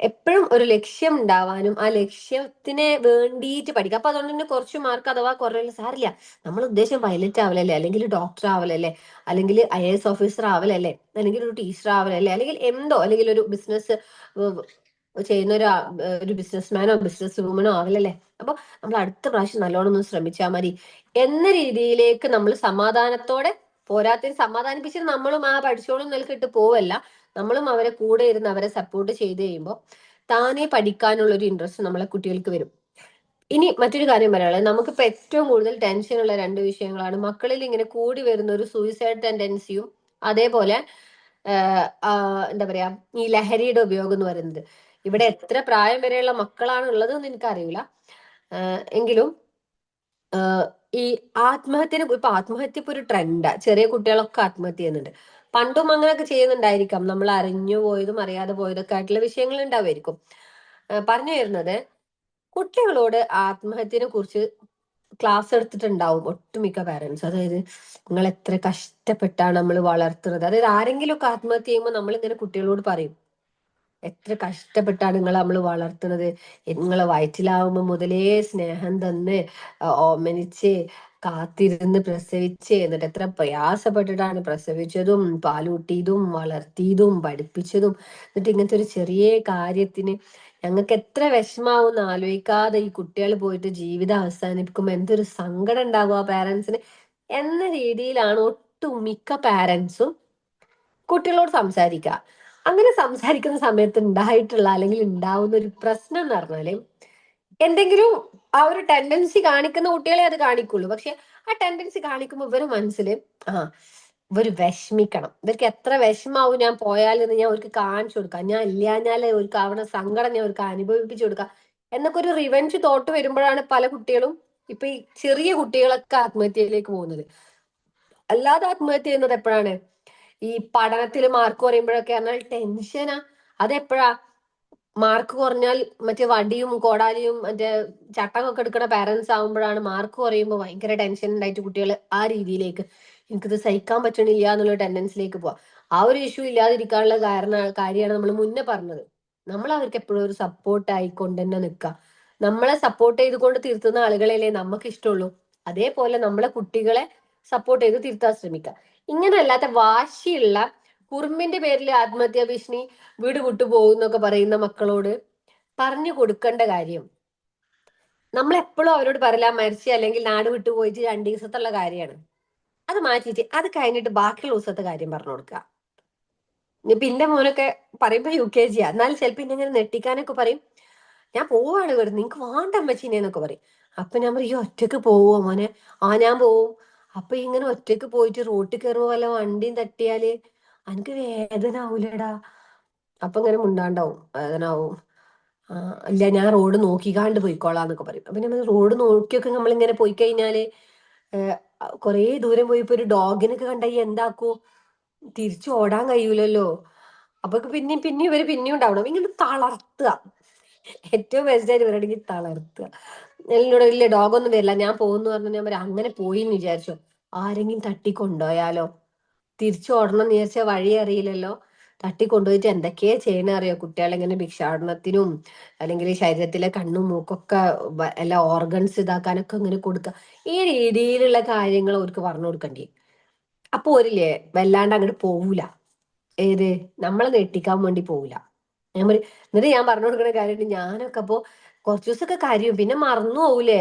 എപ്പോഴും ഒരു ലക്ഷ്യം ഉണ്ടാവാനും ആ ലക്ഷ്യത്തിനെ വേണ്ടിയിട്ട് പഠിക്കുക. അപ്പൊ അതുകൊണ്ട് തന്നെ കുറച്ച് മാർക്ക് അഥവാ കുറവില്ല സാരില്ല, നമ്മൾ ഉദ്ദേശം പൈലറ്റ് ആവലല്ലേ, അല്ലെങ്കിൽ ഡോക്ടർ ആവലല്ലേ, അല്ലെങ്കിൽ IAS ഓഫീസർ ആവലല്ലേ, അല്ലെങ്കിൽ ഒരു ടീച്ചർ ആവലല്ലേ, അല്ലെങ്കിൽ എന്തോ, അല്ലെങ്കിൽ ഒരു ബിസിനസ് ചെയ്യുന്ന ഒരു ബിസിനസ്മാനോ ബിസിനസ് വുമനോ ആവലല്ലേ. അപ്പൊ നമ്മൾ അടുത്ത പ്രാവശ്യം നല്ലോണം ഒന്ന് ശ്രമിച്ചാൽ മതി എന്ന രീതിയിലേക്ക് നമ്മൾ സമാധാനത്തോടെ, പോരാത്തിന് സമാധാനിപ്പിച്ച് നമ്മളും ആ പഠിച്ചോളും നിൽക്കിട്ട് പോവല്ല, നമ്മളും അവരെ കൂടെ ഇരുന്ന് അവരെ സപ്പോർട്ട് ചെയ്ത് കഴിയുമ്പോൾ താനേ പഠിക്കാനുള്ള ഒരു ഇൻട്രസ്റ്റ് നമ്മളെ കുട്ടികൾക്ക് വരും. ഇനി മറ്റൊരു കാര്യം പറയാനുള്ളത്, നമുക്കിപ്പോ ഏറ്റവും കൂടുതൽ ടെൻഷൻ ഉള്ള രണ്ട് വിഷയങ്ങളാണ്. മക്കളിൽ ഇങ്ങനെ കൂടി വരുന്ന ഒരു സൂയിസൈഡ് ടെൻഡൻസിയും അതേപോലെ എന്താ പറയാ ഈ ലഹരിയുടെ ഉപയോഗം എന്ന് പറയുന്നത്. ഇവിടെ എത്ര പ്രായം വരെയുള്ള മക്കളാണ് ഉള്ളതെന്ന് എനിക്കറിയില്ല. എങ്കിലും ഈ ഇപ്പൊ ആത്മഹത്യ ഇപ്പൊ ഒരു ട്രെൻഡാ. ചെറിയ കുട്ടികളൊക്കെ ആത്മഹത്യ ചെയ്യുന്നുണ്ട്. പണ്ടും അങ്ങനെയൊക്കെ ചെയ്യുന്നുണ്ടായിരിക്കാം, നമ്മൾ അറിഞ്ഞു പോയതും അറിയാതെ പോയതൊക്കെ ആയിട്ടുള്ള വിഷയങ്ങൾ ഉണ്ടാവുമായിരിക്കും. പറഞ്ഞു വരുന്നത്, കുട്ടികളോട് ആത്മഹത്യനെ കുറിച്ച് ക്ലാസ് എടുത്തിട്ടുണ്ടാവും ഒട്ടുമിക്ക പാരന്റ്സ്. അതായത് നിങ്ങൾ എത്ര കഷ്ടപ്പെട്ടാണ് നമ്മൾ വളർത്തുന്നത്. അതായത് ആരെങ്കിലും ഒക്കെ ആത്മഹത്യ ചെയ്യുമ്പോൾ നമ്മൾ ഇങ്ങനെ കുട്ടികളോട് പറയും, എത്ര കഷ്ടപ്പെട്ടാണ് നിങ്ങൾ നമ്മൾ വളർത്തുന്നത്, നിങ്ങളെ വയറ്റിലാവുമ്പോ മുതലേ സ്നേഹം തന്ന് ഓമനിച്ച് കാത്തിരുന്ന് പ്രസവിച്ച്, എന്നിട്ട് എത്ര പ്രയാസപ്പെട്ടിട്ടാണ് പ്രസവിച്ചതും പാലൂട്ടിയതും വളർത്തിയതും പഠിപ്പിച്ചതും, എന്നിട്ട് ഇങ്ങനത്തെ ഒരു ചെറിയ കാര്യത്തിന് ഞങ്ങൾക്ക് എത്ര വിഷമാവും ആലോചിക്കാതെ ഈ കുട്ടികൾ പോയിട്ട് ജീവിതം അവസാനിപ്പിക്കുമ്പോ എന്തൊരു സങ്കടം ഉണ്ടാകും ആ പാരന്റ്സിന് എന്ന രീതിയിലാണ് ഒട്ടുമിക്ക പാരന്റ്സും കുട്ടികളോട് സംസാരിക്കുക. അങ്ങനെ സംസാരിക്കുന്ന സമയത്ത് ഉണ്ടായിട്ടുള്ള അല്ലെങ്കിൽ ഉണ്ടാവുന്ന ഒരു പ്രശ്നം എന്ന് പറഞ്ഞാല്, എന്തെങ്കിലും ആ ഒരു ടെൻഡൻസി കാണിക്കുന്ന കുട്ടികളെ അത് കാണിക്കുള്ളൂ. പക്ഷെ ആ ടെൻഡൻസി കാണിക്കുമ്പോൾ ഇവര് മനസ്സില് ഇവര് വിഷമിക്കണം, ഇവർക്ക് എത്ര വിഷമാവും ഞാൻ പോയാലെന്ന് ഞാൻ അവർക്ക് കാണിച്ചു കൊടുക്കാം, ഞാൻ ഇല്ലാഞ്ഞാല് അവർക്ക് അവിടെ സങ്കടം ഞാൻ അവർക്ക് അനുഭവിപ്പിച്ചു കൊടുക്കാം എന്നൊക്കെ ഒരു റിവെഞ്ച് തോട്ട് വരുമ്പോഴാണ് പല കുട്ടികളും, ഇപ്പൊ ഈ ചെറിയ കുട്ടികളൊക്കെ ആത്മഹത്യയിലേക്ക് പോകുന്നത്. അല്ലാതെ ആത്മഹത്യ ചെയ്യുന്നത് എപ്പോഴാണ്? ഈ പഠനത്തിൽ മാർക്ക് കുറയുമ്പോഴൊക്കെ പറഞ്ഞാൽ ടെൻഷനാ. അതെപ്പോഴാ? മാർക്ക് കുറഞ്ഞാൽ മറ്റേ വടിയും കോടാലിയും മറ്റേ ചട്ടമൊക്കെ എടുക്കുന്ന പാരന്റ്സ് ആവുമ്പോഴാണ് മാർക്ക് കുറയുമ്പോൾ ഭയങ്കര ടെൻഷൻ ഉണ്ടായിട്ട് കുട്ടികൾ ആ രീതിയിലേക്ക് എനിക്കിത് സഹിക്കാൻ പറ്റണില്ല എന്നുള്ള ടെൻഡൻസിലേക്ക് പോവാ. ആ ഒരു ഇഷ്യൂ ഇല്ലാതിരിക്കാനുള്ള കാര്യമാണ് നമ്മൾ മുന്നേ പറഞ്ഞത്. നമ്മൾ അവർക്ക് എപ്പോഴും ഒരു സപ്പോർട്ട് ആയിക്കൊണ്ട് തന്നെ നിൽക്കുക. നമ്മളെ സപ്പോർട്ട് ചെയ്തുകൊണ്ട് തിരുത്തുന്ന ആളുകളെയല്ലേ നമുക്ക് ഇഷ്ടമുള്ളൂ. അതേപോലെ നമ്മളെ കുട്ടികളെ സപ്പോർട്ട് ചെയ്ത് തിരുത്താൻ ശ്രമിക്കുക. ഇങ്ങനെ അല്ലാത്ത വാശിയുള്ള കുറുമ്പിന്റെ പേരിൽ ആത്മഹത്യാ ഭീഷണി, വീട് വിട്ടു പോകുന്നൊക്കെ പറയുന്ന മക്കളോട് പറഞ്ഞു കൊടുക്കേണ്ട കാര്യം, നമ്മളെപ്പോഴും അവരോട് പറയില്ല മരിച്ച അല്ലെങ്കിൽ നാട് വിട്ടു പോയിട്ട് 2 ദിവസത്തുള്ള കാര്യമാണ്. അത് മാറ്റിയിട്ട് അത് കഴിഞ്ഞിട്ട് ബാക്കിയുള്ള ദിവസത്തെ കാര്യം പറഞ്ഞു കൊടുക്കുക. ഇനിയിപ്പൊ എന്റെ മോനൊക്കെ പറയുമ്പോ UKG എന്നാലും ചിലപ്പോ ഇന്നെ ഇങ്ങനെ നെട്ടിക്കാനൊക്കെ പറയും, ഞാൻ പോവാണ് ഇവിടെ, നിങ്ങക്ക് വേണ്ട അമ്മച്ചീനെ എന്നൊക്കെ പറയും. അപ്പൊ ഞാൻ പറയും, ഈ ഒറ്റക്ക് പോവോ മോനെ? ആ ഞാൻ പോവും. അപ്പൊ ഇങ്ങനെ ഒറ്റക്ക് പോയിട്ട് റോട്ടിൽ കയറുമ്പോ വല്ല വണ്ടിയും തട്ടിയാല് എനിക്ക് വേദന ആവൂലടാ. അപ്പൊ ഇങ്ങനെ മുണ്ടാണ്ടാവും, വേദന ആവും. ആ ഇല്ല ഞാൻ റോഡ് നോക്കിക്കാണ്ട് പോയിക്കോളാന്നൊക്കെ പറയും. അപ്പൊ നമ്മൾ റോഡ് നോക്കിയൊക്കെ നമ്മളിങ്ങനെ പോയി കഴിഞ്ഞാല് കൊറേ ദൂരം പോയി ഇപ്പൊ ഒരു ഡോഗിനൊക്കെ കണ്ടായി എന്താക്കൂ? തിരിച്ചു ഓടാൻ കഴിയൂലല്ലോ. അപ്പൊ പിന്നെയും പിന്നെയും ഇവര് പിന്നെയും ഉണ്ടാവണം ഇങ്ങനെ തളർത്തുക. ഏറ്റവും ബെസ്റ്റ് ആയിട്ട് ഇവരുടെ തളർത്തുക. എന്നോട് ഇല്ല ഡോഗൊന്നും വരില്ല ഞാൻ പോകുന്നു പറഞ്ഞു. ഞാൻ പറയാം അങ്ങനെ പോയി എന്ന് വിചാരിച്ചോ, ആരെങ്കിലും തട്ടിക്കൊണ്ടുപോയാലോ? തിരിച്ചു ഓടണം എന്ന് വിചാരിച്ചാൽ വഴി അറിയില്ലല്ലോ. തട്ടിക്കൊണ്ടുപോയിട്ട് എന്തൊക്കെയാ ചെയ്യണ അറിയോ? കുട്ടികളെ ഇങ്ങനെ ഭിക്ഷാടനത്തിനും അല്ലെങ്കിൽ ശരീരത്തിലെ കണ്ണും മൂക്കൊക്കെ എല്ലാ ഓർഗൻസ് ഇതാക്കാനൊക്കെ ഇങ്ങനെ കൊടുക്കുക. ഈ രീതിയിലുള്ള കാര്യങ്ങൾ അവർക്ക് പറഞ്ഞു കൊടുക്കണ്ടേ. അപ്പൊ ഒരില്ലേ വല്ലാണ്ട് അങ്ങോട്ട് പോവൂല. ഏത് നമ്മളെ നെട്ടിക്കാൻ വേണ്ടി പോവില്ല. ഞാൻ പറയും, എന്നിട്ട് ഞാൻ പറഞ്ഞു കൊടുക്കുന്ന കാര്യം ഞാനൊക്കെ അപ്പൊ കുറച്ചു ദിവസമൊക്കെ കരയും, പിന്നെ മറന്നു പോകൂലേ.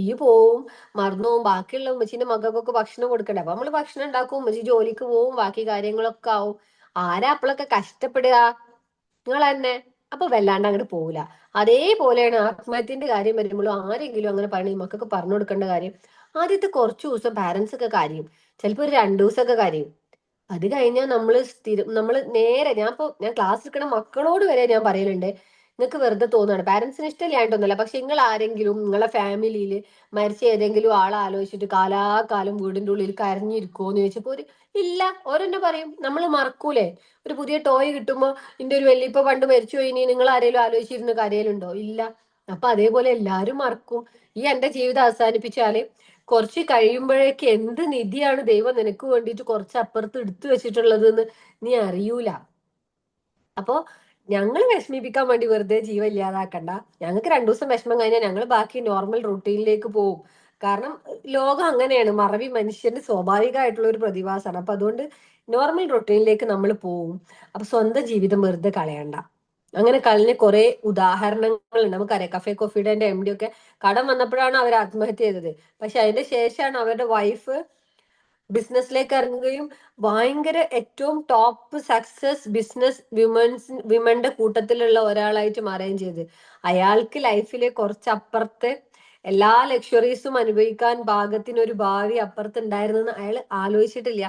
ഈ പോവും, മറന്നു പോവും. ബാക്കിയുള്ള ഉമ്മച്ചീന്റെ മക്കൾക്കൊക്കെ ഭക്ഷണം കൊടുക്കണ്ടേ. അപ്പൊ നമ്മള് ഭക്ഷണം ഉണ്ടാക്കും, ഉമ്മച്ചി ജോലിക്ക് പോവും, ബാക്കി കാര്യങ്ങളൊക്കെ ആവും. ആരാ അപ്പോഴൊക്കെ കഷ്ടപ്പെടുക? നിങ്ങൾ തന്നെ. അപ്പൊ വല്ലാണ്ട് അങ്ങോട്ട് പോവില്ല. അതേപോലെയാണ് ആത്മഹത്യന്റെ കാര്യം വരുമ്പോഴും ആരെങ്കിലും അങ്ങനെ പറയണ ഈ മക്കൾക്ക് പറഞ്ഞു കൊടുക്കേണ്ട കാര്യം, ആദ്യത്തെ കുറച്ചു ദിവസം പാരന്റ്സ് ഒക്കെ കരയും, ചിലപ്പോ ഒരു 2 ദിവസമൊക്കെ കരയും. അത് കഴിഞ്ഞാൽ നമ്മള് നേരെ ഞാൻ ക്ലാസ് എടുക്കണ മക്കളോട് വരെ ഞാൻ പറയലുണ്ട്, നിങ്ങൾക്ക് വെറുതെ തോന്നുകയാണ്, പാരന്റ്സിന് ഇഷ്ടമില്ലാണ്ടൊന്നുമല്ല, പക്ഷെ നിങ്ങൾ ആരെങ്കിലും നിങ്ങളെ ഫാമിലിയിൽ മരിച്ച ഏതെങ്കിലും ആളെ ആലോചിച്ചിട്ട് കാലാകാലം വീടിന്റെ ഉള്ളിൽ കരഞ്ഞിരിക്കുമോന്ന് ചോദിച്ചപ്പോ ഇല്ല. ഓരെന്നെ പറയും നമ്മൾ മറക്കൂലേ. ഒരു പുതിയ ടോയ് കിട്ടുമ്പോ എന്റെ ഒരു വല്യപ്പ പണ്ട് മരിച്ചു പോയി, ഇനി നിങ്ങൾ ആരെങ്കിലും ആലോചിച്ചിരുന്ന കരയിലുണ്ടോ? ഇല്ല. അപ്പൊ അതേപോലെ എല്ലാരും മറക്കും. ഈ എന്റെ ജീവിതം അവസാനിപ്പിച്ചാല് കുറച്ച് കഴിയുമ്പോഴേക്ക് എന്ത് നിധിയാണ് ദൈവം നിനക്ക് വേണ്ടിയിട്ട് കുറച്ച് അപ്പുറത്ത് എടുത്തു വെച്ചിട്ടുള്ളത് എന്ന് നീ അറിയൂല. അപ്പോ ഞങ്ങൾ വിഷമിപ്പിക്കാൻ വേണ്ടി വെറുതെ ജീവൻ ഇല്ലാതാക്കണ്ട. ഞങ്ങൾക്ക് 2 ദിവസം വിഷമം കഴിഞ്ഞാൽ ഞങ്ങൾ ബാക്കി നോർമൽ റൂട്ടീനിലേക്ക് പോകും. കാരണം ലോകം അങ്ങനെയാണ്, മറവി മനുഷ്യന്റെ സ്വാഭാവികമായിട്ടുള്ള ഒരു പ്രതിഭാസമാണ്. അപ്പൊ അതുകൊണ്ട് നോർമൽ റൂട്ടീനിലേക്ക് നമ്മൾ പോവും. അപ്പൊ സ്വന്തം ജീവിതം വെറുതെ കളയണ്ട. അങ്ങനെ കളഞ്ഞ കുറെ ഉദാഹരണങ്ങളുണ്ട്. നമുക്കറിയാം കഫേ കോഫിയുടെ MD ഒക്കെ കടം വന്നപ്പോഴാണ് അവർ ആത്മഹത്യ ചെയ്തത്. പക്ഷെ അതിന്റെ ശേഷമാണ് അവരുടെ വൈഫ് ബിസിനസ്സിലേക്ക് ഇറങ്ങുകയും ഭയങ്കര ഏറ്റവും ടോപ്പ് സക്സസ് ബിസിനസ് വിമന്റെ കൂട്ടത്തിലുള്ള ഒരാളായിട്ട് മാറുകയും ചെയ്ത്. അയാൾക്ക് ലൈഫിലെ കുറച്ചപ്പുറത്ത് എല്ലാ ലക്ഷറീസും അനുഭവിക്കാൻ പാകത്തിന് ഒരു ഭാവി അപ്പുറത്ത് ഉണ്ടായിരുന്നെന്ന് അയാൾ ആലോചിച്ചിട്ടില്ല.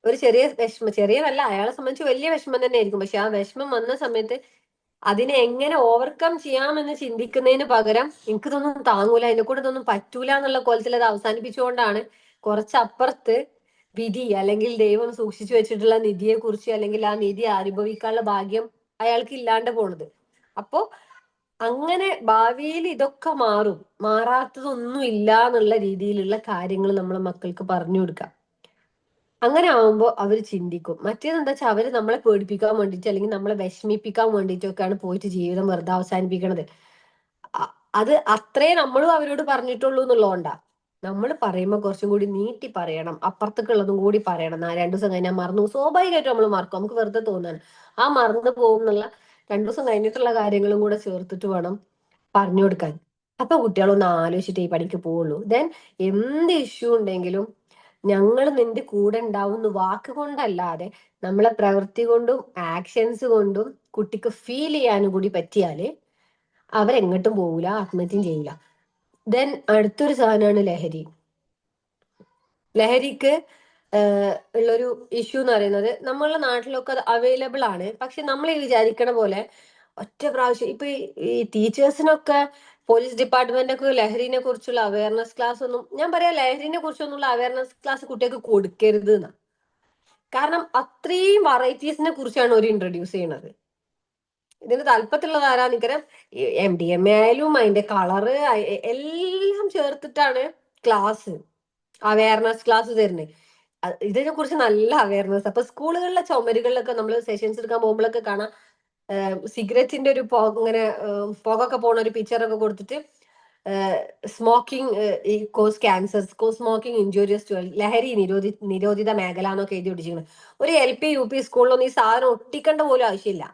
ഒരു ചെറിയ വിഷമം, ചെറിയതല്ല, അയാളെ സംബന്ധിച്ച് വലിയ വിഷമം തന്നെ ആയിരിക്കും. പക്ഷെ ആ വിഷമം വന്ന സമയത്ത് അതിനെ എങ്ങനെ ഓവർകം ചെയ്യാമെന്ന് ചിന്തിക്കുന്നതിന് പകരം എനിക്ക് ഇതൊന്നും താങ്ങൂല, എന്നെ കൂടെ ഇതൊന്നും പറ്റൂല എന്നുള്ള കോലത്തിൽ അത് അവസാനിപ്പിച്ചുകൊണ്ടാണ് കുറച്ചപ്പുറത്ത് വിധി അല്ലെങ്കിൽ ദൈവം സൂക്ഷിച്ചു വെച്ചിട്ടുള്ള നിധിയെ കുറിച്ച് അല്ലെങ്കിൽ ആ നിധി അനുഭവിക്കാനുള്ള ഭാഗ്യം അയാൾക്ക് ഇല്ലാണ്ട് പോണത്. അപ്പോ അങ്ങനെ ഭാവിയിൽ ഇതൊക്കെ മാറും, മാറാത്തതൊന്നും ഇല്ല എന്നുള്ള രീതിയിലുള്ള കാര്യങ്ങൾ നമ്മളെ മക്കൾക്ക് പറഞ്ഞു കൊടുക്കാം. അങ്ങനെ ആവുമ്പോൾ അവർ ചിന്തിക്കും. മറ്റേത് എന്താ വെച്ചാൽ അവര് നമ്മളെ പേടിപ്പിക്കാൻ വേണ്ടിയിട്ട് അല്ലെങ്കിൽ നമ്മളെ വിഷമിപ്പിക്കാൻ വേണ്ടിയിട്ടൊക്കെയാണ് പോയിട്ട് ജീവിതം വെറുതെ അവസാനിപ്പിക്കണത്. അത് അത്രേ നമ്മളും അവരോട് പറഞ്ഞിട്ടുള്ളൂ എന്നുള്ളതുകൊണ്ടാ. നമ്മൾ പറയുമ്പോൾ കുറച്ചും കൂടി നീട്ടി പറയണം, അപ്പുറത്തേക്ക് ഉള്ളതും കൂടി പറയണം. 2 ദിവസം കഴിഞ്ഞാൽ മറന്നു പോകും. സ്വാഭാവികമായിട്ടും നമ്മൾ മറക്കും, നമുക്ക് വെറുതെ തോന്നാണ്. ആ മറന്നു പോകും എന്നുള്ള 2 ദിവസം കഴിഞ്ഞിട്ടുള്ള കാര്യങ്ങളും കൂടെ ചേർത്തിട്ട് വേണം പറഞ്ഞു കൊടുക്കാൻ. അപ്പൊ കുട്ടികളൊന്ന് ആലോചിച്ചിട്ട് ഈ പണിക്ക് പോവുള്ളൂ. ദെൻ എന്ത് ഇഷ്യൂ ഉണ്ടെങ്കിലും ഞങ്ങൾ നിന്റെ കൂടെ ഉണ്ടാവും എന്ന് വാക്ക് കൊണ്ടല്ലാതെ നമ്മളെ പ്രവൃത്തി കൊണ്ടും ആക്ഷൻസ് കൊണ്ടും കുട്ടിക്ക് ഫീൽ ചെയ്യാനും കൂടി പറ്റിയാല് അവരെങ്ങോട്ടും പോവില്ല, ആത്മഹത്യം ചെയ്യില്ല. ദെൻ അടുത്തൊരു സാധനമാണ് ലഹരി. ലഹരിക്ക് ഉള്ളൊരു ഇഷ്യൂ എന്ന് പറയുന്നത് നമ്മളുടെ നാട്ടിലൊക്കെ അത് അവൈലബിൾ ആണ്. പക്ഷെ നമ്മൾ ഈ വിചാരിക്കണ പോലെ ഒറ്റ പ്രാവശ്യം ഇപ്പൊ ഈ ടീച്ചേഴ്സിനൊക്കെ പോലീസ് ഡിപ്പാർട്ട്മെന്റ് ഒക്കെ ലഹരിനെ കുറിച്ചുള്ള അവയർനെസ് ക്ലാസ് ഒന്നും, ഞാൻ പറയാം ലഹരിനെ കുറിച്ചൊന്നുള്ള അവയർനെസ് ക്ലാസ് കുട്ടികൾക്ക് കൊടുക്കരുത് എന്നാ. കാരണം അത്രയും വെറൈറ്റീസിനെ കുറിച്ചാണ് അവർ ഇൻട്രൊഡ്യൂസ് ചെയ്യുന്നത്. ഇതിന് താല്പര്യമുള്ളത് ആരാ നിക്കരം? MDMA ആയാലും അതിന്റെ കളറ് എല്ലാം ചേർത്തിട്ടാണ് ക്ലാസ്, അവയർനെസ് ക്ലാസ് തരുന്നത്. ഇതിനെ കുറിച്ച് നല്ല അവയർനെസ്. അപ്പൊ സ്കൂളുകളിലെ ചുമരുകളിലൊക്കെ നമ്മൾ സെഷൻസ് എടുക്കാൻ പോകുമ്പോഴൊക്കെ കാണാം സിഗരറ്റിന്റെ ഒരു ഇങ്ങനെ പുകയൊക്കെ പോണ ഒരു പിക്ചറൊക്കെ കൊടുത്തിട്ട് സ്മോക്കിംഗ് ഈ cause cancer, smoking injurious to, ലഹരി നിരോധിത മേഖല എന്നൊക്കെ എഴുതി ഒട്ടിച്ചിരിക്കുന്നത്. ഒരു LP UP സ്കൂളിലൊന്നും ഈ സാധനം ഒട്ടിക്കേണ്ട പോലും ആവശ്യമില്ല.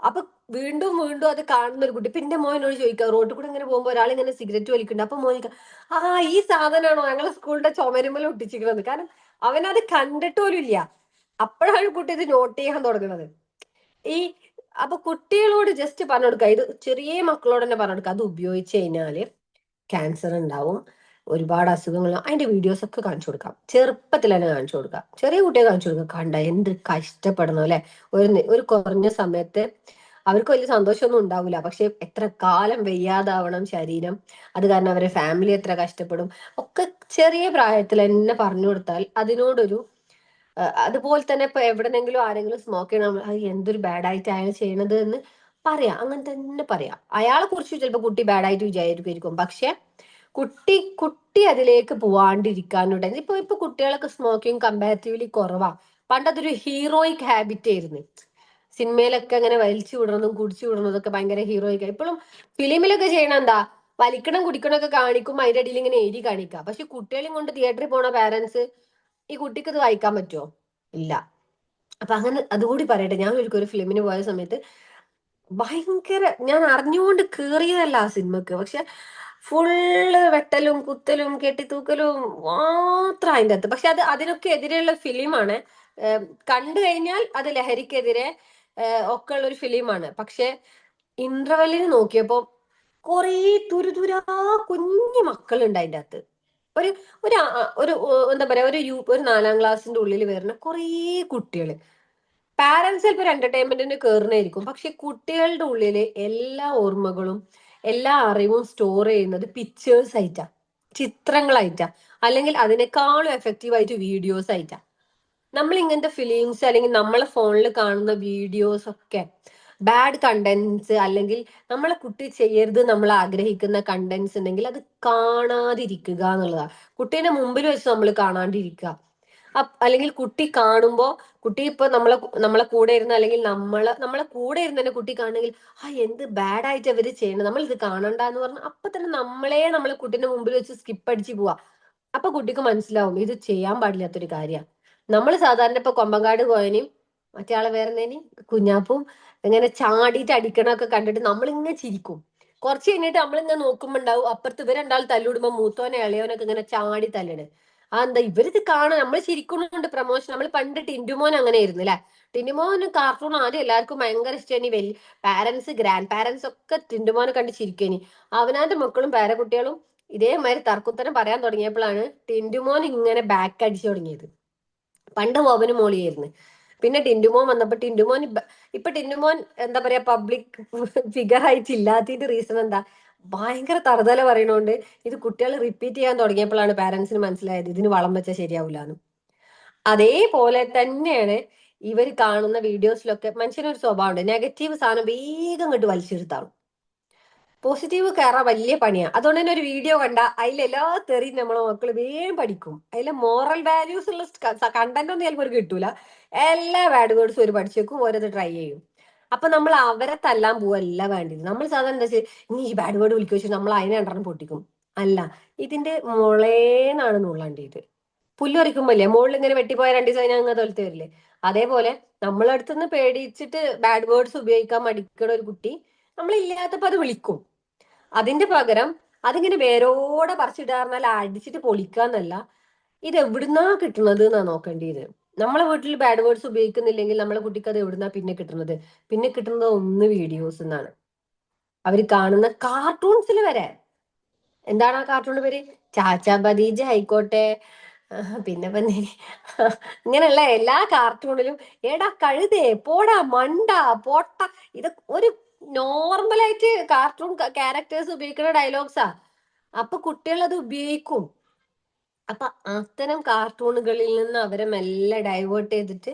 അപ്പൊ വീണ്ടും വീണ്ടും അത് കാണുന്ന ഒരു കുട്ടി. പിന്നെ മോനോട് ചോദിക്കാം, റോട്ടിൽ കൂടെ ഇങ്ങനെ പോകുമ്പോൾ ഒരാൾ ഇങ്ങനെ സിഗരറ്റ് വലിക്കുന്നുണ്ട്. അപ്പൊ മോനിക്ക ഈ സാധനമാണോ ഞങ്ങളെ സ്കൂളിന്റെ ചുമരുമ്മൽ ഒട്ടിച്ചിരിക്കുന്നത്? കാരണം അവനത് കണ്ടിട്ട് പോലും ഇല്ല. അപ്പോഴാണ് കുട്ടി ഇത് നോട്ട് ചെയ്യാൻ തുടങ്ങുന്നത്. ഈ അപ്പൊ കുട്ടികളോട് ജസ്റ്റ് പറഞ്ഞു കൊടുക്കുക, ഇത് ചെറിയ മക്കളോട് തന്നെ പറഞ്ഞു കൊടുക്കുക, അത് ഉപയോഗിച്ച് കഴിഞ്ഞാല് ക്യാൻസർ ഉണ്ടാവും, ഒരുപാട് അസുഖങ്ങൾ. അതിന്റെ വീഡിയോസ് ഒക്കെ കാണിച്ചു കൊടുക്കാം, ചെറുപ്പത്തിൽ തന്നെ കാണിച്ചു കൊടുക്കാം, ചെറിയ കുട്ടിയെ കാണിച്ചു കൊടുക്കുക. കണ്ട എന്ത് കഷ്ടപ്പെടണം അല്ലെ, ഒരു കുറഞ്ഞ സമയത്ത്. അവർക്ക് വലിയ സന്തോഷമൊന്നും ഉണ്ടാവില്ല, പക്ഷെ എത്ര കാലം വയ്യാതാവണം ശരീരം, അത് കാരണം അവരെ ഫാമിലി എത്ര കഷ്ടപ്പെടും ഒക്കെ ചെറിയ പ്രായത്തിൽ തന്നെ പറഞ്ഞു കൊടുത്താൽ അതിനോടൊരു അതുപോലെ തന്നെ ഇപ്പൊ എവിടെന്നെങ്കിലും ആരെങ്കിലും സ്മോക്ക് ചെയ്യണം, അത് എന്തൊരു ബാഡായിട്ട് അയാൾ ചെയ്യണത് എന്ന് പറയാം, അങ്ങനെ തന്നെ പറയാം. അയാളെ കുറിച്ച് ചിലപ്പോൾ കുട്ടി ബാഡായിട്ട് വിചാരിക്കും, പക്ഷെ കുട്ടി അതിലേക്ക് പോവാണ്ടിരിക്കാനുണ്ടെങ്കിൽ ഇപ്പൊ കുട്ടികളൊക്കെ സ്മോക്കിംഗ് കമ്പാരിറ്റീവ്ലി കുറവാ. പണ്ട് അതൊരു ഹീറോയിക് ഹാബിറ്റ് ആയിരുന്നു. സിനിമയിലൊക്കെ അങ്ങനെ വലിച്ചു വിടണതും കുടിച്ചു വിടണതൊക്കെ ഭയങ്കര ഹീറോയിക്. ഇപ്പോഴും ഫിലിമിലൊക്കെ ചെയ്യണ എന്താ, വലിക്കണം കുടിക്കണം ഒക്കെ കാണിക്കും, അതിന്റെ അടിയിൽ ഇങ്ങനെ എഴുതി കാണിക്കുക. പക്ഷെ കുട്ടികളെയും കൊണ്ട് തിയേറ്ററിൽ പോണ പാരന്റ്സ്, ഈ കുട്ടിക്ക് ഇത് വായിക്കാൻ പറ്റുമോ? ഇല്ല. അപ്പൊ അങ്ങനെ അതുകൂടി പറയട്ടെ. ഞാൻ ഒരിക്കൽ ഒരു ഫിലിമിന് പോയ സമയത്ത് ഭയങ്കര, ഞാൻ അറിഞ്ഞുകൊണ്ട് കേറിയതല്ല ആ സിനിമക്ക്, പക്ഷെ ഫുള്ള് വെട്ടലും കുത്തലും കെട്ടിത്തൂക്കലും മാത്രം അതിൻ്റെ അകത്ത്. പക്ഷെ അതിനൊക്കെ എതിരെയുള്ള ഫിലിമാണ്. കണ്ടു കഴിഞ്ഞാൽ അത് ലഹരിക്കെതിരെ ഒക്കെ ഉള്ള ഒരു ഫിലിമാണ്. പക്ഷെ ഇന്റർവെല്ലിന് നോക്കിയപ്പോ കുറേ തുരുതുരാ കുഞ്ഞു മക്കളുണ്ട് അതിൻ്റെ അകത്ത്. ഒരു ഒരു ഒരു എന്താ പറയാ, ഒരു 4ാം ക്ലാസ്സിന്റെ ഉള്ളിൽ വരുന്ന കുറേ കുട്ടികൾ. പാരന്റ്സ് ചിലപ്പോൾ ഒരു എന്റർടൈൻമെന്റിന് കയറുന്നതായിരിക്കും, പക്ഷെ കുട്ടികളുടെ ഉള്ളില് എല്ലാ ഓർമ്മകളും എല്ലാ അറിവും സ്റ്റോർ ചെയ്യുന്നത് പിക്ചേഴ്സ് ആയിട്ടാ, ചിത്രങ്ങളായിട്ടാ, അല്ലെങ്കിൽ അതിനേക്കാളും എഫക്റ്റീവ് ആയിട്ട് വീഡിയോസ് ആയിട്ടാ. നമ്മൾ ഇങ്ങനത്തെ ഫിലിംസ് അല്ലെങ്കിൽ നമ്മളെ ഫോണിൽ കാണുന്ന വീഡിയോസ് ഒക്കെ ബാഡ് കണ്ടന്റ്സ്, അല്ലെങ്കിൽ നമ്മളെ കുട്ടി ചെയ്യരുത് നമ്മൾ ആഗ്രഹിക്കുന്ന കണ്ടന്റ്സ് ഉണ്ടെങ്കിൽ അത് കാണാതിരിക്കുക എന്നുള്ളതാണ്. കുട്ടീനെ മുമ്പിൽ വെച്ച് നമ്മൾ കാണാണ്ടിരിക്കുക. അല്ലെങ്കിൽ കുട്ടി കാണുമ്പോ, കുട്ടി ഇപ്പൊ നമ്മളെ കൂടെ ഇരുന്ന്, അല്ലെങ്കിൽ നമ്മളെ കൂടെ ഇരുന്ന് തന്നെ കുട്ടി കാണുന്നെങ്കിൽ എന്ത് ബാഡായിട്ട് അവര് ചെയ്യണം, നമ്മൾ ഇത് കാണണ്ടെന്ന് പറഞ്ഞാൽ അപ്പൊ തന്നെ നമ്മളെ കുട്ടീന്റെ മുമ്പിൽ വെച്ച് സ്കിപ്പ് അടിച്ച് പോവാ. അപ്പൊ കുട്ടിക്ക് മനസ്സിലാവും ഇത് ചെയ്യാൻ പാടില്ലാത്തൊരു കാര്യമാണ്. നമ്മൾ സാധാരണ ഇപ്പൊ കൊമ്പങ്കാട് കോയനെയും മറ്റേ ആളെ വേറെന്തേനി കുഞ്ഞാപ്പും ഇങ്ങനെ ചാടിയിട്ട് അടിക്കണൊക്കെ കണ്ടിട്ട് നമ്മളിങ്ങനെ ചിരിക്കും. കുറച്ച് കഴിഞ്ഞിട്ട് നമ്മളിങ്ങനെ നോക്കുമ്പോ ഉണ്ടാവും അപ്പുറത്ത് ഇവർ രണ്ടാൾ തല്ലിടുമ്പോ മൂത്തോനെ ഇളയോനൊക്കെ ഇങ്ങനെ ചാടി തല്ലണ്. എന്താ ഇവരിത് കാണാൻ നമ്മൾ ചിരിക്കുന്നുണ്ട്. പ്രമോഷൻ, നമ്മൾ പണ്ട് ടിന്റുമോൻ അങ്ങനെ ആയിരുന്നു അല്ലെ. ടിന്റുമോന് കാർട്ടൂൺ ആദ്യം എല്ലാവർക്കും ഭയങ്കര ഇഷ്ടമാണ്. വലിയ പാരന്റ്സ്, ഗ്രാൻഡ് പാരന്റ്സ് ഒക്കെ ടിന്റുമോനെ കണ്ട് ചിരിക്കേനി. അവനാന്റെ മക്കളും പേരക്കുട്ടികളും ഇതേമാതിരി തർക്കുത്തരം പറയാൻ തുടങ്ങിയപ്പോഴാണ് ടിന്റുമോൻ ഇങ്ങനെ ബാക്ക് അടിച്ചു തുടങ്ങിയത്. പണ്ട് ബോബനും മോളിയായിരുന്നു. പിന്നെ ടിന്റുമോൻ വന്നപ്പോ ഇപ്പൊ ടിന്റുമോൻ എന്താ പറയാ, പബ്ലിക് ഫിഗർ ആയിട്ട് ഇല്ലാത്തതിന്റെ റീസൺ എന്താ, ഭയങ്കര തറുതല പറയണോണ്ട് ഇത് കുട്ടികൾ റിപ്പീറ്റ് ചെയ്യാൻ തുടങ്ങിയപ്പോഴാണ് പാരന്റ്സിന് മനസ്സിലായത് ഇതിന് വളം വെച്ചാൽ ശരിയാവില്ല എന്ന്. അതേപോലെ തന്നെയാണ് ഇവർ കാണുന്ന വീഡിയോസിലൊക്കെ മനുഷ്യനൊരു സ്വഭാവമുണ്ട്, നെഗറ്റീവ് സാധനം വേഗം ഇങ്ങോട്ട് വലിച്ചെടുത്താണ്. പോസിറ്റീവ് കയറാൻ വലിയ പണിയാണ്. അതുകൊണ്ട് തന്നെ ഒരു വീഡിയോ കണ്ട അതിലെല്ലാ തെറിയും നമ്മളെ മക്കൾ വേഗം പഠിക്കും. അതിലെ മോറൽ വാല്യൂസ് ഉള്ള കണ്ടന്റ് ഒന്നും ചിലപ്പോൾ കിട്ടൂല. എല്ലാ ബാഡ് വേർഡ്സും ഒരു പഠിച്ചേക്കും, ഓരോത് ട്രൈ ചെയ്യും. അപ്പൊ നമ്മൾ അവരെ തല്ലാൻ പോവല്ല വേണ്ടത്. നമ്മൾ സാധാരണ എന്താ വെച്ചാൽ ഇനി ഈ ബാഡ് വേർഡ് വിളിക്കുക വെച്ചാൽ നമ്മൾ അതിനെ രണ്ടെണ്ണം പൊട്ടിക്കും. അല്ല, ഇതിന്റെ മുളേന്നാണ് നുള്ളേണ്ടത്. പുല്ലുറിക്കുമ്പോല്ലേ മുകളിൽ ഇങ്ങനെ വെട്ടിപ്പോയ 2 ദിവസം കഴിഞ്ഞാൽ അങ്ങനെ തൊലത്ത് വരില്ലേ, അതേപോലെ നമ്മളടുത്തുനിന്ന് പേടിച്ചിട്ട് ബാഡ് വേർഡ്സ് ഉപയോഗിക്കാൻ മടിക്കണ ഒരു കുട്ടി നമ്മളില്ലാത്തപ്പോ അത് വിളിക്കും. അതിന്റെ പകരം അതിങ്ങനെ വേരോടെ പറിച്ചിടാറിഞ്ഞാൽ അടിച്ചിട്ട് പൊളിക്കാന്നല്ല, ഇത് എവിടുന്നാ കിട്ടുന്നത് എന്നാ നോക്കേണ്ടത്. നമ്മളെ വീട്ടിൽ ബാഡ് വേർഡ്സ് ഉപയോഗിക്കുന്നില്ലെങ്കിൽ നമ്മളെ കുട്ടിക്ക് അത് എവിടുന്നാ പിന്നെ കിട്ടുന്നത്? പിന്നെ കിട്ടുന്നത് ഒന്ന് വീഡിയോസ് എന്നാണ്. അവർ കാണുന്ന കാർട്ടൂൺസിൽ വരെ. എന്താണ് ആ കാർട്ടൂണിന്റെ പേര്? ചാച്ചാ ബദീജ ആയിക്കോട്ടെ, പിന്നെ ഇങ്ങനെയുള്ള എല്ലാ കാർട്ടൂണിലും എടാ കഴുതേ പോടാ മണ്ട പോട്ട, ഇത് ഒരു നോർമലായിട്ട് കാർട്ടൂൺ ക്യാരക്ടേഴ്സ് ഉപയോഗിക്കുന്ന ഡയലോഗ്സാ. അപ്പൊ കുട്ടികൾ അത് ഉപയോഗിക്കും. അപ്പൊ അത്തരം കാർട്ടൂണുകളിൽ നിന്ന് അവരെ മെല്ലെ ഡൈവേർട്ട് ചെയ്തിട്ട്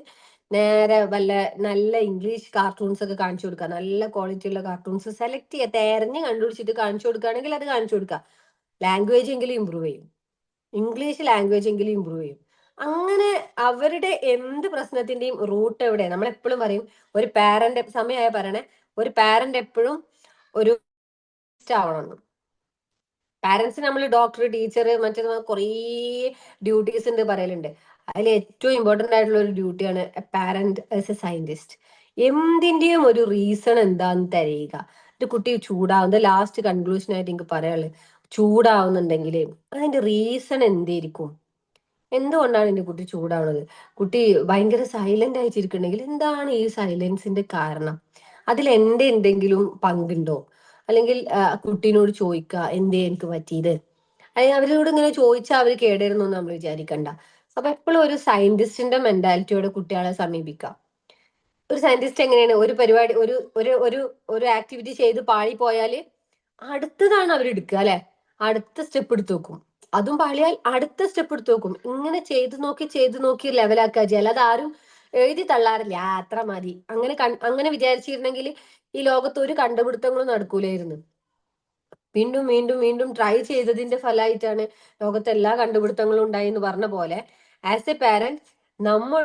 നേരെ വല്ല നല്ല ഇംഗ്ലീഷ് കാർട്ടൂൺസ് ഒക്കെ കാണിച്ചു കൊടുക്കുക. നല്ല ക്വാളിറ്റി ഉള്ള കാർട്ടൂൺസ് സെലക്ട് ചെയ്യുക, തെരഞ്ഞ് കണ്ടുപിടിച്ചിട്ട് കാണിച്ചു കൊടുക്കുകയാണെങ്കിൽ അത് കാണിച്ചു കൊടുക്കുക. ലാംഗ്വേജ് എങ്കിലും ഇമ്പ്രൂവ് ചെയ്യും, ഇംഗ്ലീഷ് ലാംഗ്വേജ് എങ്കിലും ഇമ്പ്രൂവ് ചെയ്യും. അങ്ങനെ അവരുടെ എന്ത് പ്രശ്നത്തിന്റെയും റൂട്ട് എവിടെ? നമ്മൾ എപ്പോഴും പറയും, ഒരു പാരന്റ്, സമയമായ പറയണേ, ഒരു പാരന്റ് എപ്പോഴും ഒരു ആവണം. പാരന്റ്സ് നമ്മൾ ഡോക്ടർ, ടീച്ചർ, മറ്റേ കുറേ ഡ്യൂട്ടീസ് ഉണ്ട് പറയലുണ്ട്. അതിൽ ഏറ്റവും ഇമ്പോർട്ടന്റ് ആയിട്ടുള്ള ഒരു ഡ്യൂട്ടിയാണ് പാരന്റ് ആസ് എ സയന്റിസ്റ്റ്. എന്തിന്റെയും ഒരു റീസൺ എന്താന്ന് തിരയുക. ഒരു കുട്ടി ചൂടാവുന്നത് ലാസ്റ്റ് കൺക്ലൂഷൻ ആയിട്ട് എനിക്ക് പറയാനുള്ളത്, ചൂടാവുന്നുണ്ടെങ്കിൽ അതിന്റെ റീസൺ എന്തായിരിക്കും? എന്തുകൊണ്ടാണ് എന്റെ കുട്ടി ചൂടാവുന്നത്? കുട്ടി ഭയങ്കര സൈലന്റ് ആയിട്ടിരിക്കുന്നുണ്ടെങ്കിൽ എന്താണ് ഈ സൈലൻസിന്റെ കാരണം? അതിൽ എന്റെ എന്തെങ്കിലും പങ്കുണ്ടോ? അല്ലെങ്കിൽ കുട്ടീനോട് ചോദിക്കുക എന്തേ എനിക്ക് പറ്റിയത്, അല്ലെങ്കിൽ അവരോട് ഇങ്ങനെ ചോദിച്ചാൽ അവർ കേടായിരുന്നു നമ്മൾ വിചാരിക്കണ്ട. അപ്പൊ എപ്പോഴും ഒരു സയന്റിസ്റ്റിന്റെ മെന്റാലിറ്റിയോടെ കുട്ടികളെ സമീപിക്കാം. ഒരു സയന്റിസ്റ്റ് എങ്ങനെയാണ് ഒരു പരിപാടി ഒരു ഒരു ഒരു ഒരു ആക്ടിവിറ്റി ചെയ്ത് പാളി പോയാല് അടുത്തതാണ് അവർ എടുക്കുക അല്ലെ, അടുത്ത സ്റ്റെപ്പ് എടുത്തു നോക്കും. അതും പാളിയാൽ അടുത്ത സ്റ്റെപ്പ് എടുത്തു നോക്കും. ഇങ്ങനെ ചെയ്തു നോക്കി ലെവലാക്കുക ചെയ്യാം. അല്ലാതെ ആരും എഴുതി തള്ളാറില്ല ആ അത്ര മതി. അങ്ങനെ വിചാരിച്ചിരുന്നെങ്കിൽ ഈ ലോകത്ത് ഒരു കണ്ടുപിടുത്തങ്ങളും നടക്കൂലായിരുന്നു. വീണ്ടും വീണ്ടും വീണ്ടും ട്രൈ ചെയ്തതിന്റെ ഫലമായിട്ടാണ് ലോകത്ത് എല്ലാ കണ്ടുപിടുത്തങ്ങളും ഉണ്ടായി എന്ന് പറഞ്ഞ പോലെ ആസ് എ പാരന്റ് നമ്മൾ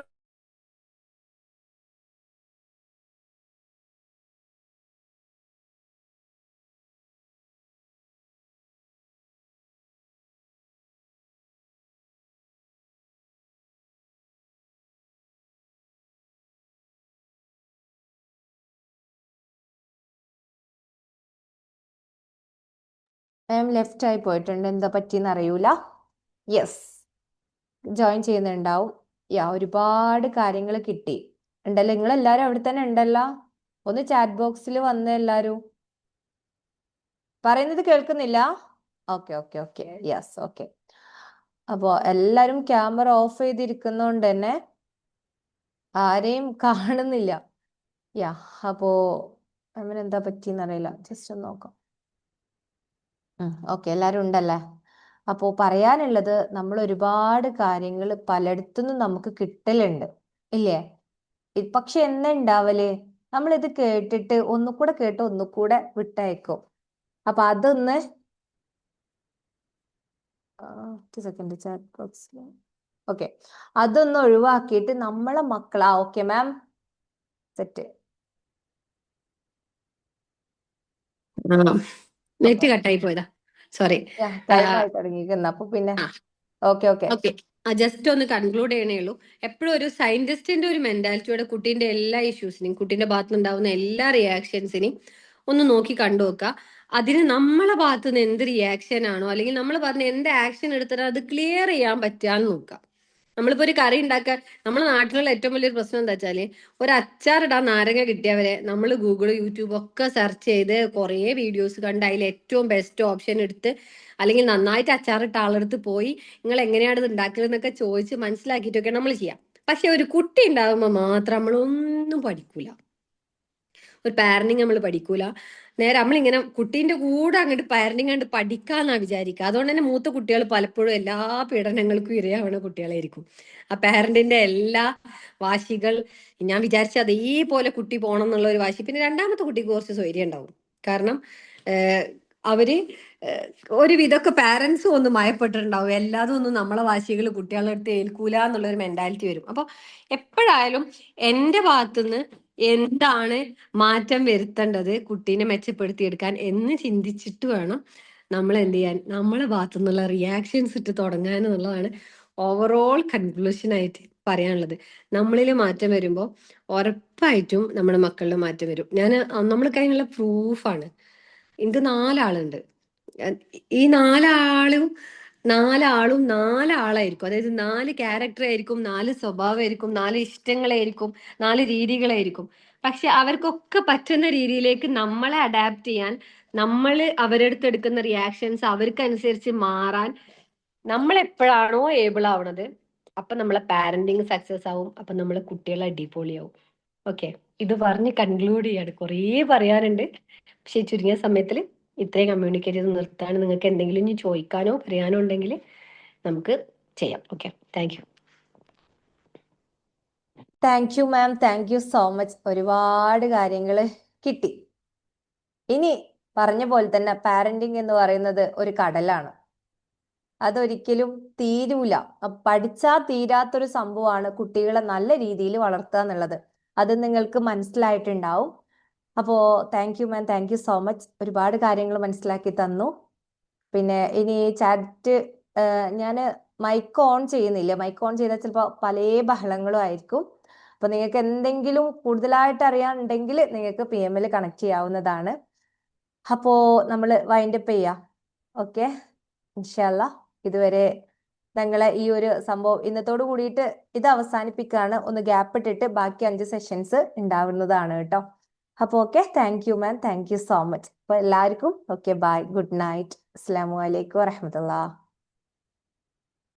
മാം ലെഫ്റ്റ് ആയി പോയിട്ടുണ്ട്, എന്താ പറ്റിയെന്ന് അറിയൂല. യെസ്, ജോയിൻ ചെയ്യുന്നുണ്ടാവും. ഒരുപാട് കാര്യങ്ങൾ കിട്ടി ഉണ്ടല്ലോ. നിങ്ങൾ എല്ലാരും അവിടെ തന്നെ ഉണ്ടല്ലോ. ഒന്ന് ചാറ്റ് ബോക്സിൽ വന്ന് എല്ലാരും പറയുന്നത് കേൾക്കുന്നില്ല? Okay okay okay, yes, okay. അപ്പോ എല്ലാരും ക്യാമറ ഓഫ് ചെയ്തിരിക്കുന്നോണ്ട് തന്നെ ആരെയും കാണുന്നില്ല. അപ്പോ അവന് എന്താ പറ്റിയെന്നറിയില്ല, ജസ്റ്റ് ഒന്ന് നോക്കാം. ഓക്കെ, എല്ലാരും ഉണ്ടല്ലേ. അപ്പോ പറയാനുള്ളത്, നമ്മൾ ഒരുപാട് കാര്യങ്ങൾ പലയിടത്തുനിന്നും നമുക്ക് കിട്ടലുണ്ട് ഇല്ലേ? പക്ഷെ എന്താ ഉണ്ടാവല്, നമ്മളിത് കേട്ടിട്ട് ഒന്നുകൂടെ കേട്ട് ഒന്നുകൂടെ വിട്ടയക്കും. അപ്പൊ അതൊന്ന് സെക്കൻഡ് ചാറ്റ് ബോക്സിൽ ഓക്കെ, അതൊന്ന് ഒഴിവാക്കിയിട്ട് നമ്മളെ മക്കളാ. Okay ma'am, set. നെറ്റ് കട്ടായി പോയതാ, സോറി. ടൈം ആയി തുടങ്ങിയിരിക്കുന്ന, അപ്പൊ പിന്നെ ഓക്കെ ഓക്കെ. ഓക്കെ, ജസ്റ്റ് ഒന്ന് കൺക്ലൂഡ് ചെയ്യണേ ഉള്ളൂ. എപ്പോഴും ഒരു സയന്റിസ്റ്റിന്റെ ഒരു മെന്റാലിറ്റിയോടെ കുട്ടീന്റെ എല്ലാ ഇഷ്യൂസിനെയും കുട്ടീന്റെ ഭാഗത്തുനിന്നുണ്ടാവുന്ന എല്ലാ റിയാക്ഷൻസിനെയും ഒന്ന് നോക്കി കണ്ടു നോക്കുക. അതിന് നമ്മളെ ഭാഗത്ത് നിന്ന് എന്ത് റിയാക്ഷൻ ആണോ അല്ലെങ്കിൽ നമ്മൾ പറഞ്ഞ എന്ത് ആക്ഷൻ എടുത്താലും അത് ക്ലിയർ ചെയ്യാൻ പറ്റാന്ന് നോക്കാം. നമ്മളിപ്പോ ഒരു കറി ഉണ്ടാക്കാൻ, നമ്മുടെ നാട്ടിലുള്ള ഏറ്റവും വലിയൊരു പ്രശ്നം എന്താ വെച്ചാല്, ഒരു അച്ചാറിടാൻ നാരങ്ങ കിട്ടിയവരെ നമ്മൾ ഗൂഗിൾ യൂട്യൂബ് ഒക്കെ സെർച്ച് ചെയ്ത് കുറെ വീഡിയോസ് കണ്ട് അതിൽ ഏറ്റവും ബെസ്റ്റ് ഓപ്ഷൻ എടുത്ത്, അല്ലെങ്കിൽ നന്നായിട്ട് അച്ചാറിട്ട ആളെടുത്ത് പോയി നിങ്ങൾ എങ്ങനെയാണ് ഇത് ഉണ്ടാക്കുന്നതെന്നൊക്കെ ചോദിച്ച് മനസ്സിലാക്കിയിട്ടൊക്കെ നമ്മൾ ചെയ്യാം. പക്ഷെ ഒരു കുട്ടി ഉണ്ടാകുമ്പോൾ മാത്രം നമ്മൾ ഒന്നും പഠിക്കൂല. ഒരു പാരന്റിങ് നമ്മൾ പഠിക്കൂല. നേരെ നമ്മളിങ്ങനെ കുട്ടീന്റെ കൂടെ അങ്ങോട്ട് പാരന്റിങ് കണ്ട് പഠിക്കാന്നാ വിചാരിക്കുക. അതുകൊണ്ട് തന്നെ മൂത്ത കുട്ടികൾ പലപ്പോഴും എല്ലാ പീഡനങ്ങൾക്കും ഇരയാവണ കുട്ടികളായിരിക്കും. ആ പാരന്റിന്റെ എല്ലാ വാശികൾ ഞാൻ വിചാരിച്ച അതേപോലെ കുട്ടി പോകണം എന്നുള്ള ഒരു വാശി. പിന്നെ രണ്ടാമത്തെ കുട്ടിക്ക് കുറച്ച് സ്വൈര്യം ഉണ്ടാവും. കാരണം അവര് ഒരു വിധമൊക്കെ പാരന്റ്സും ഒന്ന് മയപ്പെട്ടിട്ടുണ്ടാവും. എല്ലാതും ഒന്നും നമ്മളെ വാശികൾ കുട്ടികളുടെ അടുത്ത് ഏൽക്കൂല എന്നുള്ളൊരു മെന്റാലിറ്റി വരും. അപ്പൊ എപ്പോഴായാലും എന്റെ ഭാഗത്തുനിന്ന് എന്താണ് മാറ്റം വരുത്തേണ്ടത് കുട്ടീനെ മെച്ചപ്പെടുത്തിയെടുക്കാൻ എന്ന് ചിന്തിച്ചിട്ട് വേണം നമ്മൾ എന്ത് ചെയ്യാൻ, നമ്മളെ ഭാഗത്തുനിന്നുള്ള റിയാക്ഷൻസ് ഇട്ട് തുടങ്ങാൻ എന്നുള്ളതാണ് ഓവറോൾ കൺക്ലൂഷൻ ആയിട്ട് പറയാനുള്ളത്. നമ്മളിൽ മാറ്റം വരുമ്പോൾ ഉറപ്പായിട്ടും നമ്മുടെ മക്കളുടെ മാറ്റം വരും. നമ്മൾ കഴിഞ്ഞുള്ള പ്രൂഫാണ്. എനിക്ക് 4 ആളുണ്ട്. ഈ നാലാളും നാലാളായിരിക്കും. അതായത് 4 ക്യാരക്ടർ ആയിരിക്കും, 4 സ്വഭാവമായിരിക്കും, 4 ഇഷ്ടങ്ങളായിരിക്കും, 4 രീതികളായിരിക്കും. പക്ഷെ അവർക്കൊക്കെ പറ്റുന്ന രീതിയിലേക്ക് നമ്മളെ അഡാപ്റ്റ് ചെയ്യാൻ, നമ്മൾ അവരെടുത്ത് എടുക്കുന്ന റിയാക്ഷൻസ് അവർക്കനുസരിച്ച് മാറാൻ നമ്മൾ എപ്പോഴാണോ ഏബിൾ ആവണത് അപ്പൊ നമ്മളെ പാരന്റിങ് സക്സസ് ആവും. അപ്പൊ നമ്മളെ കുട്ടികളെ അടിപൊളിയാവും. ഓക്കെ, ഇത് പറഞ്ഞ് കൺക്ലൂഡ് ചെയ്യാണ്. കുറേ പറയാനുണ്ട്, പക്ഷെ ചുരുങ്ങിയ സമയത്തിൽ ഇത്രയും കമ്മ്യൂണിക്കേറ്റ് ചെയ്ത് നിർത്താണ്. നിങ്ങൾക്ക് എന്തെങ്കിലും ഇനി ചോദിക്കാനോ പറയാനോ ഉണ്ടെങ്കിൽ നമുക്ക് ചെയ്യാം. Okay, thank you. Thank you ma'am, thank you so much. ഒരുപാട് കാര്യങ്ങൾ കിട്ടി. ഇനി പറഞ്ഞ പോലെ തന്നെ പാരന്റിങ് എന്ന് പറയുന്നത് ഒരു കടലാണ്. അതൊരിക്കലും തീരൂല. പഠിച്ചാൽ തീരാത്തൊരു സംഭവമാണ് കുട്ടികളെ നല്ല രീതിയിൽ വളർത്തുക എന്നുള്ളത്. അത് നിങ്ങൾക്ക് മനസ്സിലായിട്ടുണ്ടാവും. അപ്പോ thank you ma'am, thank you so much. ഒരുപാട് കാര്യങ്ങൾ മനസ്സിലാക്കി തന്നു. പിന്നെ ഇനി ചാറ്റ് ഞാൻ മൈക്ക് ഓൺ ചെയ്യുന്നില്ല. മൈക്ക് ഓൺ ചെയ്താൽ ചിലപ്പോൾ പല ബഹളങ്ങളും ആയിരിക്കും. അപ്പൊ നിങ്ങൾക്ക് എന്തെങ്കിലും കൂടുതലായിട്ട് അറിയാനുണ്ടെങ്കിൽ നിങ്ങൾക്ക് PM കണക്ട് ചെയ്യാവുന്നതാണ്. അപ്പോ നമ്മൾ വൈൻഡപ്പ് ചെയ്യാം. ഓക്കെ, ഇൻഷാല്ല. ഇതുവരെ ഞങ്ങളെ ഈ ഒരു സംഭവം ഇന്നത്തോട് കൂടിയിട്ട് ഇത് അവസാനിപ്പിക്കുകയാണ്. ഒന്ന് ഗ്യാപ്പ് ഇട്ടിട്ട് ബാക്കി 5 സെഷൻസ് ഉണ്ടാവുന്നതാണ് കേട്ടോ. അപ്പൊ okay, thank you ma'am, thank you so much. അപ്പൊ എല്ലാവർക്കും ഓക്കെ, ബൈ, ഗുഡ് നൈറ്റ്, അസ്സലാമു അലൈക്കും വറഹ്മത്തുള്ളാഹി.